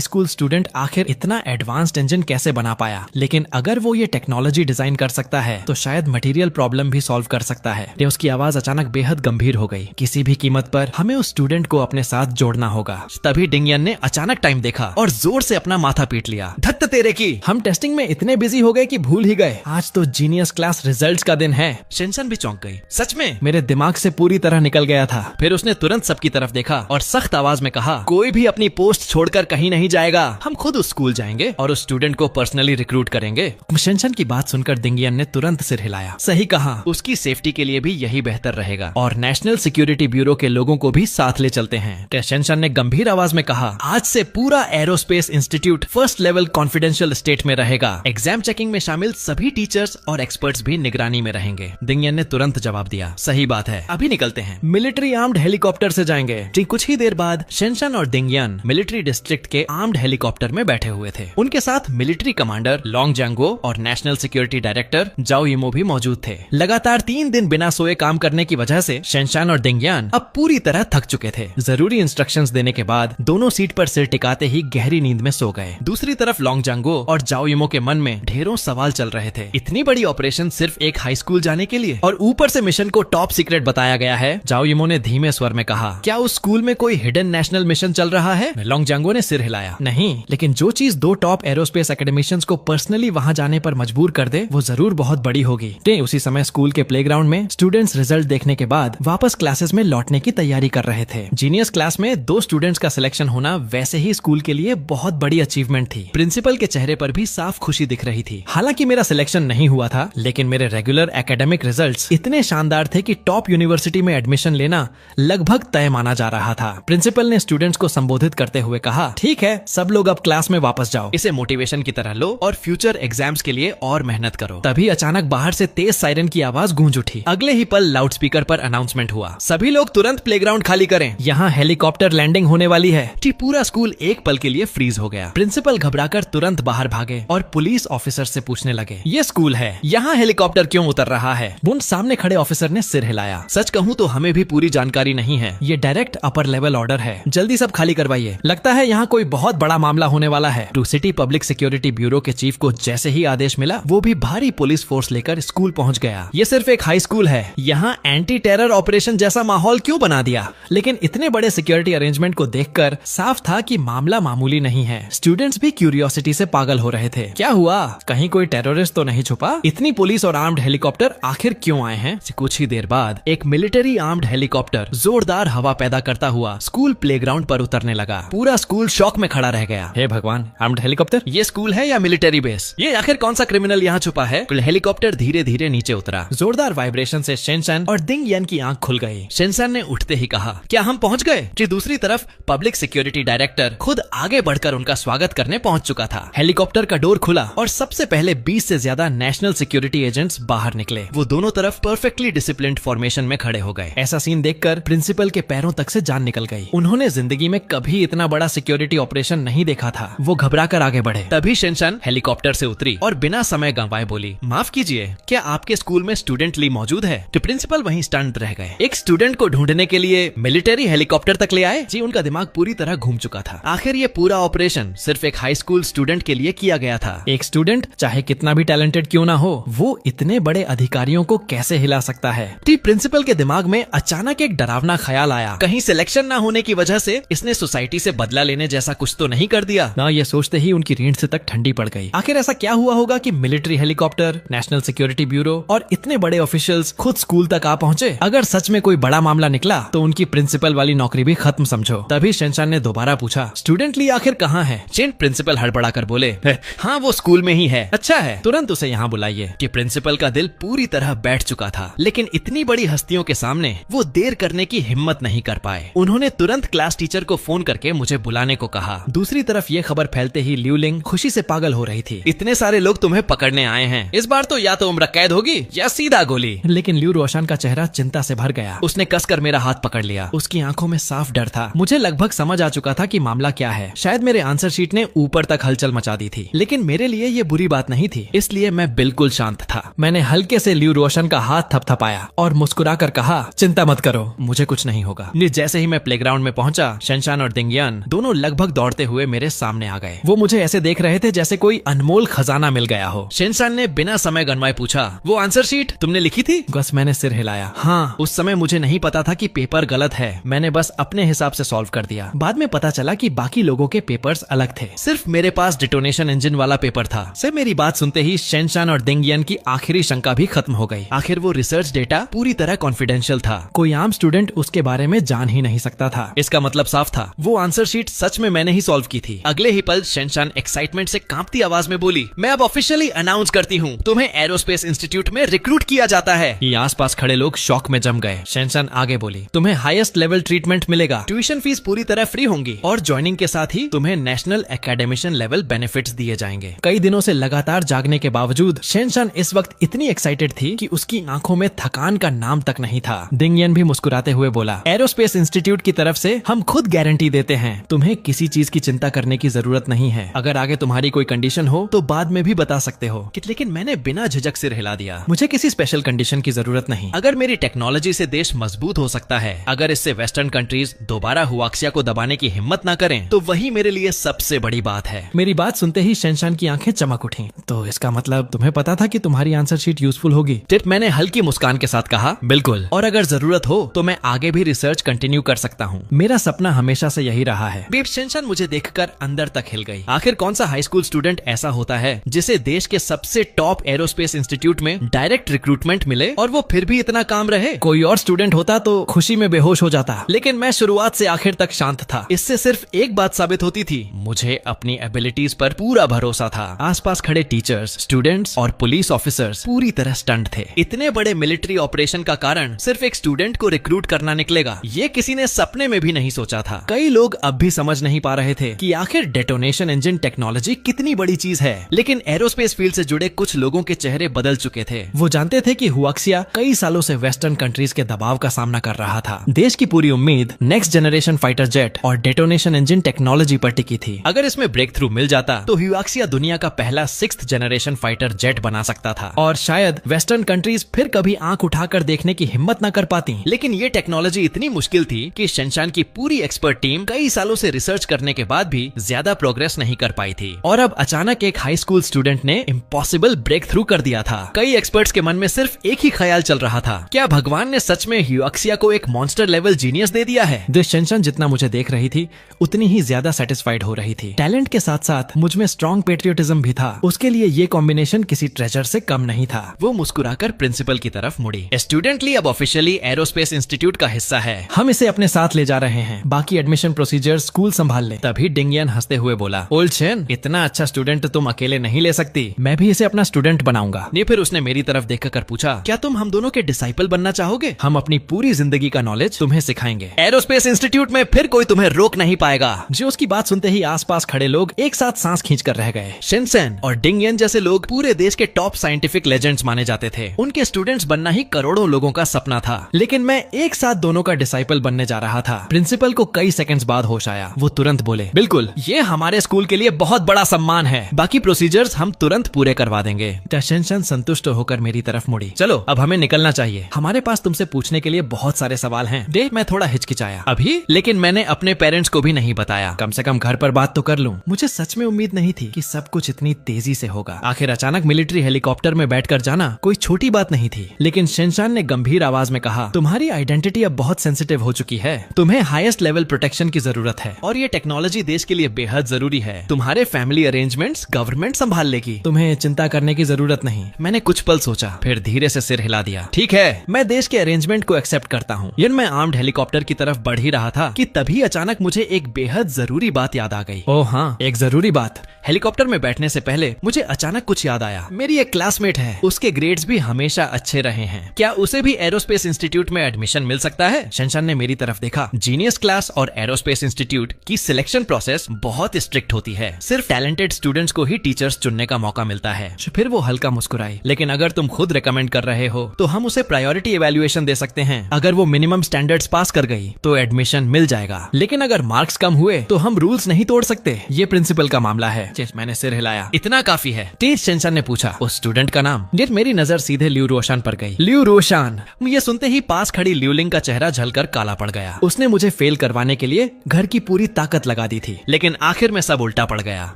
स्कूल स्टूडेंट आखिर इतना एडवांस्ड इंजन कैसे बना पाया, लेकिन अगर वो ये टेक्नोलॉजी डिजाइन कर सकता है तो शायद मटेरियल प्रॉब्लम भी सॉल्व कर सकता है। उसकी आवाज अचानक बेहद गंभीर हो गई। किसी भी कीमत पर हमें उस स्टूडेंट को अपने साथ जोड़ना होगा। तभी डिंग यन ने अचानक टाइम देखा और जोर से अपना माथा पीट लिया। धत्त तेरे की, हम टेस्टिंग में इतने बिजी हो गए कि भूल ही गए आज तो जीनियस क्लास रिजल्ट्स का दिन है। शिनचान भी चौंक गई। सच में? मेरे दिमाग से पूरी तरह निकल गया था। फिर उसने तुरंत सबकी तरफ देखा और सख्त आवाज में कहा, कोई भी अपनी पोस्ट छोड़कर कहीं नहीं जाएगा। हम खुद उस स्कूल जाएंगे और उस स्टूडेंट को पर्सनली रिक्रूट करेंगे। शिनचान की बात सुनकर दिंग यन ने तुरंत सिर हिलाया। सही कहा, उसकी सेफ्टी के लिए भी यही बेहतर रहेगा और नेशनल सिक्योरिटी ब्यूरो के लोगों को भी साथ ले चलते हैं। शिनचान ने गंभीर आवाज में कहा, आज से पूरा aerospace institute first level confidential state में रहेगा। एग्जाम चेकिंग में शामिल सभी टीचर्स और एक्सपर्ट्स भी निगरानी में रहेंगे। दिंग यन ने तुरंत जवाब दिया, सही बात है, अभी निकलते हैं। मिलिट्री आर्म्ड हेलीकॉप्टर से जाएंगे। कुछ ही देर बाद शिनचान और दिंग यन मिलिट्री डिस्ट्रिक्ट के आर्म्ड हेलीकॉप्टर में बैठे हुए थे। उनके साथ मिलिट्री कमांडर लोंग जंगो और नेशनल सिक्योरिटी डायरेक्टर जाओ यिमो भी मौजूद थे। लगातार 3 दिन बिना सोए काम करने की वजह से शिनचान और दिंग यन अब पूरी तरह थक चुके थे। जरूरी इंस्ट्रक्शंस देने के बाद दोनों सीट पर सिर टिकाते ही गहरी नींद में सो गए। दूसरी तरफ लोंग जंगो और जाओ यिमो के मन में ढेरों सवाल चल रहे थे। इतनी बड़ी ऑपरेशन सिर्फ एक हाई स्कूल जाने के लिए और ऊपर से मिशन को टॉप सीक्रेट बताया गया है। जाओ यिमो ने धीमे स्वर में कहा, क्या उस स्कूल में कोई हिडन नेशनल मिशन चल रहा है? लोंग जंगो ने सिर हिलाया, नहीं, लेकिन जो चीज 2 टॉप एरोस्पेस एकेडमिशियंस को पर्सनली वहां जाने पर मजबूर कर दे वो जरूर बहुत बड़ी होगी। उसी समय स्कूल के प्लेग्राउंड में स्टूडेंट्स रिजल्ट देखने के बाद वापस क्लासेस में लौटने की तैयारी कर रहे थे। जीनियस क्लास में 2 स्टूडेंट्स का सिलेक्शन होना वैसे ही स्कूल के लिए बहुत बड़ी अचीवमेंट थी। प्रिंसिपल के चेहरे पर भी साफ खुशी दिख रही थी। हालांकि मेरा सिलेक्शन नहीं हुआ था, लेकिन मेरे रेगुलर एकेडमिक रिजल्ट्स इतने शानदार थे कि टॉप यूनिवर्सिटी में एडमिशन लेना लगभग तय माना जा रहा था। प्रिंसिपल ने स्टूडेंट्स को संबोधित करते हुए कहा, ठीक है, सब लोग अब क्लास में वापस जाओ। इसे मोटिवेशन की तरह लो और फ्यूचर एग्जाम्स के लिए और मेहनत करो। तभी अचानक बाहर से तेज सायरन की आवाज गूंज उठी। अगले ही पल लाउडस्पीकर पर अनाउंसमेंट हुआ, सभी लोग तुरंत प्लेग्राउंड खाली करें, यहाँ हेलीकॉप्टर लैंडिंग होने वाली है। पूरा स्कूल एक पल के लिए फ्रीज हो गया। प्रिंसिपल घबराकर तुरंत बाहर भागे और पुलिस ऑफिसर से पूछने लगे, ये स्कूल है, यहाँ हेलीकॉप्टर क्यों उतर रहा है? उन सामने खड़े ऑफिसर ने सिर हिलाया। सच कहूँ तो हमें भी पूरी जानकारी नहीं है, ये डायरेक्ट अपर लेवल ऑर्डर है, जल्दी सब खाली करवाइए, लगता है यहाँ कोई बहुत बड़ा मामला होने वाला है। सिटी पब्लिक सिक्योरिटी ब्यूरो के चीफ को जैसे ही आदेश मिला वो भी भारी पुलिस फोर्स लेकर स्कूल पहुंच गया। ये सिर्फ एक हाई स्कूल है, यहाँ एंटी टेरर ऑपरेशन जैसा माहौल क्यों बना दिया? लेकिन इतने बड़े सिक्योरिटी अरेंजमेंट को देखकर साफ था कि मामला मामूली नहीं है। स्टूडेंट्स भी क्यूरियोसिटी से पागल हो रहे थे। क्या हुआ? कहीं कोई टेररिस्ट तो नहीं छुपा? इतनी पुलिस और आर्म्ड हेलीकॉप्टर आखिर क्यों आए हैं? कुछ ही देर बाद एक मिलिट्री आर्म्ड हेलीकॉप्टर जोरदार हवा पैदा करता हुआ स्कूल प्लेग्राउंड पर उतरने लगा। पूरा स्कूल शॉक में खड़ा रह गया। हे भगवान, आर्म्ड हेलीकॉप्टर? ये स्कूल है या मिलिट्री बेस? ये आखिर कौन सा क्रिमिनल यहाँ छुपा है? हेलीकॉप्टर धीरे धीरे नीचे उतरा। जोरदार वाइब्रेशन से शिनचान और दिंग यन की आंख खुल गई। शिनचान ने उठते ही कहा, क्या हम पहुंच गए? दूसरी तरफ पब्लिक सिक्योरिटी डायरेक्टर खुद आगे बढ़कर उनका स्वागत करने पहुंच चुका था। हेलीकॉप्टर का डोर खुला और सबसे पहले 20 से ज्यादा नेशनल सिक्योरिटी एजेंट्स बाहर निकले। वो दोनों तरफ परफेक्टली डिसिप्लिन्ड फॉर्मेशन में खड़े हो गए। ऐसा सीन देखकर प्रिंसिपल के पैरों तक से जान निकल गई। उन्होंने जिंदगी में कभी इतना बड़ा सिक्योरिटी ऑपरेशन नहीं देखा था। वो घबराकर आगे बढ़े। तभी शिनचान हेलीकॉप्टर से उतरी और बिना समय गंवाए बोली, माफ कीजिए, क्या आपके स्कूल में स्टूडेंट ली मौजूद है? तो प्रिंसिपल वहीं स्टंट रह गए। एक स्टूडेंट को ढूंढने के लिए मिलिट्री हेलीकॉप्टर तक ले आए? उनका दिमाग पूरी तरह घूम चुका था। आखिर ये पूरा ऑपरेशन सिर्फ एक हाई स्कूल स्टूडेंट के लिए किया गया था। एक स्टूडेंट चाहे कितना भी टैलेंटेड क्यों ना हो, वो इतने बड़े अधिकारियों को कैसे हिला सकता है? प्रिंसिपल के दिमाग में अचानक एक डरावना ख्याल आया, कहीं सिलेक्शन ना होने की वजह से इसने सोसाइटी से बदला लेने जैसा कुछ तो नहीं कर दिया ना? ये सोचते ही उनकी रीढ़ से तक ठंडी पड़ गई। आखिर ऐसा क्या हुआ होगा कि military helicopter, national security bureau और इतने बड़े ऑफिशियल्स खुद स्कूल तक आ पहुंचे? अगर सच में कोई बड़ा मामला निकला तो उनकी प्रिंसिपल वाली नौकरी भी खत्म समझो। तभी शिनचान ने दोबारा पूछा, स्टूडेंट ली आखिर कहाँ है? चिन प्रिंसिपल हड़बड़ा कर बोले, हाँ वो स्कूल में ही है। अच्छा है, तुरंत उसे यहाँ बुलाइए। कि प्रिंसिपल का दिल पूरी तरह बैठ चुका था, लेकिन इतनी बड़ी हस्तियों के सामने वो देर करने की हिम्मत नहीं कर पाए। उन्होंने तुरंत क्लास टीचर को फोन करके मुझे बुलाने को कहा। दूसरी तरफ ये खबर फैलते ही ल्यूलिंग खुशी से पागल हो रही थी। इतने सारे लोग तुम्हें पकड़ने आए हैं, इस बार तो या तो उम्र कैद होगी या सीधा गोली। लेकिन ल्यू रोशन का चेहरा चिंता से भर गया। उसने कसकर मेरा हाथ पकड़ लिया। उसकी आंखों में साफ डर था। मुझे लगभग समझ आ चुका था कि मामला क्या है। शायद मेरे आंसर शीट ने ऊपर तक हलचल मचा दी थी, लेकिन मेरे लिए ये बुरी बात नहीं थी, इसलिए मैं बिल्कुल शांत था। मैंने हल्के से ल्यू रोशन का हाथ थपथपाया और मुस्कुरा कर कहा, चिंता मत करो, मुझे कुछ नहीं होगा। जैसे ही मैं प्लेग्राउंड में पहुंचा, शिनचान और दिंगयान दोनों लगभग दौड़ते हुए मेरे सामने आ गए। वो मुझे ऐसे देख रहे थे जैसे कोई अनमोल खजाना मिल गया हो। शिनचान ने बिना समय गंवाए पूछा, वो आंसर शीट तुमने लिखी थी? बस मैंने सिर हिलाया। हाँ, उस समय मुझे नहीं पता था कि पेपर गलत है। मैंने बस अपने हिसाब से सॉल्व कर दिया। बाद में पता चला कि बाकी लोगों के पेपर्स अलग थे, सिर्फ मेरे पास डिटोनेशन इंजन वाला पेपर था। सिर्फ मेरी बात सुनते ही शिनचान और दिंगयान की आखिरी शंका भी खत्म हो गई। आखिर वो रिसर्च डेटा पूरी तरह कॉन्फिडेंशियल था, कोई आम स्टूडेंट उसके बारे में जान ही नहीं सकता था। इसका मतलब साफ था, वो आंसर शीट सच में मैंने ही सॉल्व की थी। अगले ही पल शिनचान एक्साइटमेंट से कांपती आवाज में बोली, मैं अब ऑफिशियली अनाउंस करती हूँ, तुम्हें एरोस्पेस इंस्टीट्यूट में रिक्रूट किया जाता है। ये आसपास खड़े लोग शॉक में जम गए। शिनचान आगे बोली, तुम्हें हाईएस्ट लेवल ट्रीटमेंट मिलेगा, ट्यूशन फीस पूरी तरह फ्री होंगी और ज्वाइनिंग के साथ ही तुम्हें नेशनल एकेडमिशियन लेवल बेनिफिट्स दिए जाएंगे। कई दिनों से लगातार जागने के बावजूद शिनचान इस वक्त इतनी एक्साइटेड थी कि उसकी आंखों में थकान का नाम तक नहीं था। दिंगयान भी मुस्कुराते हुए बोला, एरोस्पेस इंस्टीट्यूट की तरफ से हम खुद गारंटी देते हैं, तुम्हें किसी चीज की चिंता करने की जरूरत नहीं है। अगर आगे तुम्हारी कोई कंडीशन हो तो बाद में भी बता सकते हो। लेकिन मैंने बिना झिझक सिर हिला दिया। मुझे किसी स्पेशल कंडीशन की जरूरत नहीं। अगर मेरी टेक्नोलॉजी से देश मजबूत हो सकता है, अगर इससे वेस्टर्न कंट्रीज दोबारा हुआक्सिया को दबाने की हिम्मत न करें, तो वही मेरे लिए सबसे बड़ी बात है। मेरी बात सुनते ही शिनचान की आंखें चमक उठी। तो इसका मतलब तुम्हें पता था कि तुम्हारी आंसर शीट यूजफुल होगी? मैंने हल्की मुस्कान के साथ कहा, बिल्कुल, और अगर जरूरत हो तो मैं आगे भी रिसर्च कंटिन्यू कर सकता हूँ। मेरा सपना हमेशा से यही रहा है। शिनचान मुझे देखकर अंदर तक हिल गई। आखिर कौन सा हाई स्कूल स्टूडेंट ऐसा होता है जिसे देश के सबसे टॉप एरोस्पेस इंस्टीट्यूट में डायरेक्ट रिक्रूटमेंट मिले और वो फिर भी इतना काम रहे? कोई और स्टूडेंट होता तो खुशी में बेहोश हो जाता, लेकिन मैं शुरुआत से आखिर तक शांत था। इससे सिर्फ एक बात साबित होती थी, मुझे अपनी एबिलिटीज पर पूरा भरोसा था। आसपास खड़े टीचर्स, स्टूडेंट्स और पुलिस ऑफिसर्स पूरी तरह स्टंट थे। इतने बड़े मिलिट्री ऑपरेशन का कारण सिर्फ एक स्टूडेंट को रिक्रूट करना निकलेगा, ये किसी ने सपने में भी नहीं सोचा था। कई लोग अब भी समझ नहीं पा रहे थे कि आखिर डेटोनेशन इंजन टेक्नोलॉजी कितनी बड़ी चीज है, लेकिन एरोस्पेस फील्ड से जुड़े कुछ लोगों के चेहरे बदल चुके थे। वो जानते थे कि हुआक्सिया कई सालों से वेस्टर्न कंट्रीज के दबाव का सामना कर रहा था। देश की पूरी उम्मीद नेक्स्ट जनरेशन फाइटर जेट और डेटोनेशन इंजन टेक्नोलॉजी पर टिकी थी। अगर इसमें ब्रेक थ्रू मिल जाता तो हुआक्सिया दुनिया का पहला 6th जनरेशन फाइटर जेट बना सकता था, और शायद वेस्टर्न कंट्रीज फिर कभी आंख उठाकर देखने की हिम्मत न कर पाती। लेकिन ये टेक्नोलॉजी इतनी मुश्किल थी कि शिनचान की पूरी एक्सपर्ट टीम कई सालों से रिसर्च करने के बाद भी ज्यादा प्रोग्रेस नहीं कर पाई थी। और अब अचानक एक हाई स्कूल स्टूडेंट ने इम्पॉसिबल ब्रेक थ्रू कर दिया था। कई एक्सपर्ट्स के मन में सिर्फ एक ही ख्याल चल रहा था, क्या भगवान ने सच में हुआक्सिया को एक मॉन्स्टर लेवल जीनियस दे दिया है? शिनचान जितना मुझे देख रही थी उतनी ही ज्यादा सेटिस्फाइड हो रही थी। टैलेंट के साथ साथ मुझ में स्ट्रॉन्ग पेट्रियोटिज्म भी था। उसके लिए ये कॉम्बिनेशन किसी ट्रेजर से कम नहीं था। वो मुस्कुराकर प्रिंसिपल की तरफ मुड़ी। स्टूडेंट ली अब ऑफिशियली एरोस्पेस इंस्टीट्यूट का हिस्सा है, हम इसे अपने साथ ले जा रहे हैं, बाकी एडमिशन प्रोसीजर स्कूल संभाल ले। तभी दिंगयान हंसते हुए बोला, ओल्ड चेन, इतना अच्छा स्टूडेंट तुम अकेले नहीं ले सकती, मैं भी इसे अपना स्टूडेंट बनाऊंगा। ये फिर उसने मेरी तरफ देखकर पूछा, क्या तुम हम दोनों के डिसाइपल बनना चाहोगे? हम अपनी पूरी जिंदगी का नॉलेज तुम्हें सिखाएंगे। एरोस्पेस इंस्टीट्यूट में फिर कोई तुम्हें रोक नहीं पाएगा। जो उसकी बात सुनते ही आसपास खड़े लोग एक साथ सांस खींचकर रह गए। शिनचैन और दिंगयान जैसे लोग पूरे देश के टॉप साइंटिफिक लेजेंड्स माने जाते थे। उनके स्टूडेंट्स बनना ही करोड़ों लोगों का सपना था, लेकिन मैं एक साथ दोनों का डिसाइपल बनने जा रहा था। प्रिंसिपल को कई सेकंड्स बाद होश आया। वो तुरंत बोले, बिल्कुल, ये हमारे स्कूल के लिए बहुत बड़ा सम्मान है, बाकी प्रोसीजर्स हम तुरंत पूरे करवा देंगे। शिनचैन संतुष्ट होकर मेरी तरफ मुड़ी। चलो अब हमें निकलना चाहिए, हमारे पास तुमसे पूछने के लिए बहुत सारे सवाल हैं। देख मैं थोड़ा हिचकिचाया। अभी? लेकिन मैंने अपने पेरेंट्स को भी नहीं बताया, कम से कम घर पर बात तो कर लूं। मुझे सच में उम्मीद नहीं थी कि सब कुछ इतनी तेजी से होगा। आखिर अचानक मिलिट्री हेलीकॉप्टर में बैठकर जाना कोई छोटी बात नहीं थी। लेकिन शिनचैन ने गंभीर आवाज में कहा, तुम्हारी आइडेंटिटी अब बहुत सेंसिटिव हो चुकी है, तुम्हें हाईएस्ट लेवल प्रोटेक्शन की जरूरत है, और ये टेक्नोलॉजी देश के लिए बेहद जरूरी है। तुम्हारे फैमिली अरेंजमेंट्स गवर्नमेंट संभाल लेगी, तुम्हें चिंता करने की जरूरत नहीं। मैंने कुछ पल सोचा, फिर धीरे से सिर हिला दिया। ठीक है, मैं देश के अरेंजमेंट को एक्सेप्ट करता हूँ। मैं आर्म्ड हेलीकॉप्टर की तरफ बढ़ ही रहा था कि तभी अचानक मुझे एक बेहद जरूरी बात याद आ गई। ओह हाँ, एक जरूरी बात। हेलीकॉप्टर में बैठने से पहले मुझे अचानक कुछ याद आया। मेरी एक क्लासमेट है, उसके ग्रेड्स भी हमेशा अच्छे रहे हैं। क्या उसे भी एरोस्पेस इंस्टीट्यूट में एडमिशन मिल सकता है? शनशान ने मेरी तरफ देखा। जीनियस क्लास और एरोस्पेस इंस्टीट्यूट की सिलेक्शन प्रोसेस बहुत स्ट्रिक्ट होती है। सिर्फ टैलेंटेड स्टूडेंट्स को ही टीचर्स चुनने का मौका मिलता है। फिर वो हल्का मुस्कुराई। लेकिन अगर तुम खुद रिकमेंड कर रहे हो तो हम उसे प्रायोरिटी इवैल्यूएशन दे सकते हैं। अगर वो मिनिमम स्टैंडर्ड्स पास कर गई तो एडमिशन मिल जाएगा, लेकिन अगर मार्क्स कम हुए तो हम रूल्स नहीं तोड़ सकते। ये प्रिंसिपल का मामला है। मैंने सिर हिलाया। इतना काफी है? शनशान ने पूछा। उस स्टूडेंट का नाम? मेरी नजर सीधे लियू रोशान पर गई। लियू रोशान। ये सुनते ही पास खड़ी लियूलिंग का चेहरा झलकर काला पड़ गया। उसने मुझे फेल करवाने के लिए घर की पूरी ताकत लगा दी थी, लेकिन आखिर में सब उल्टा पड़ गया।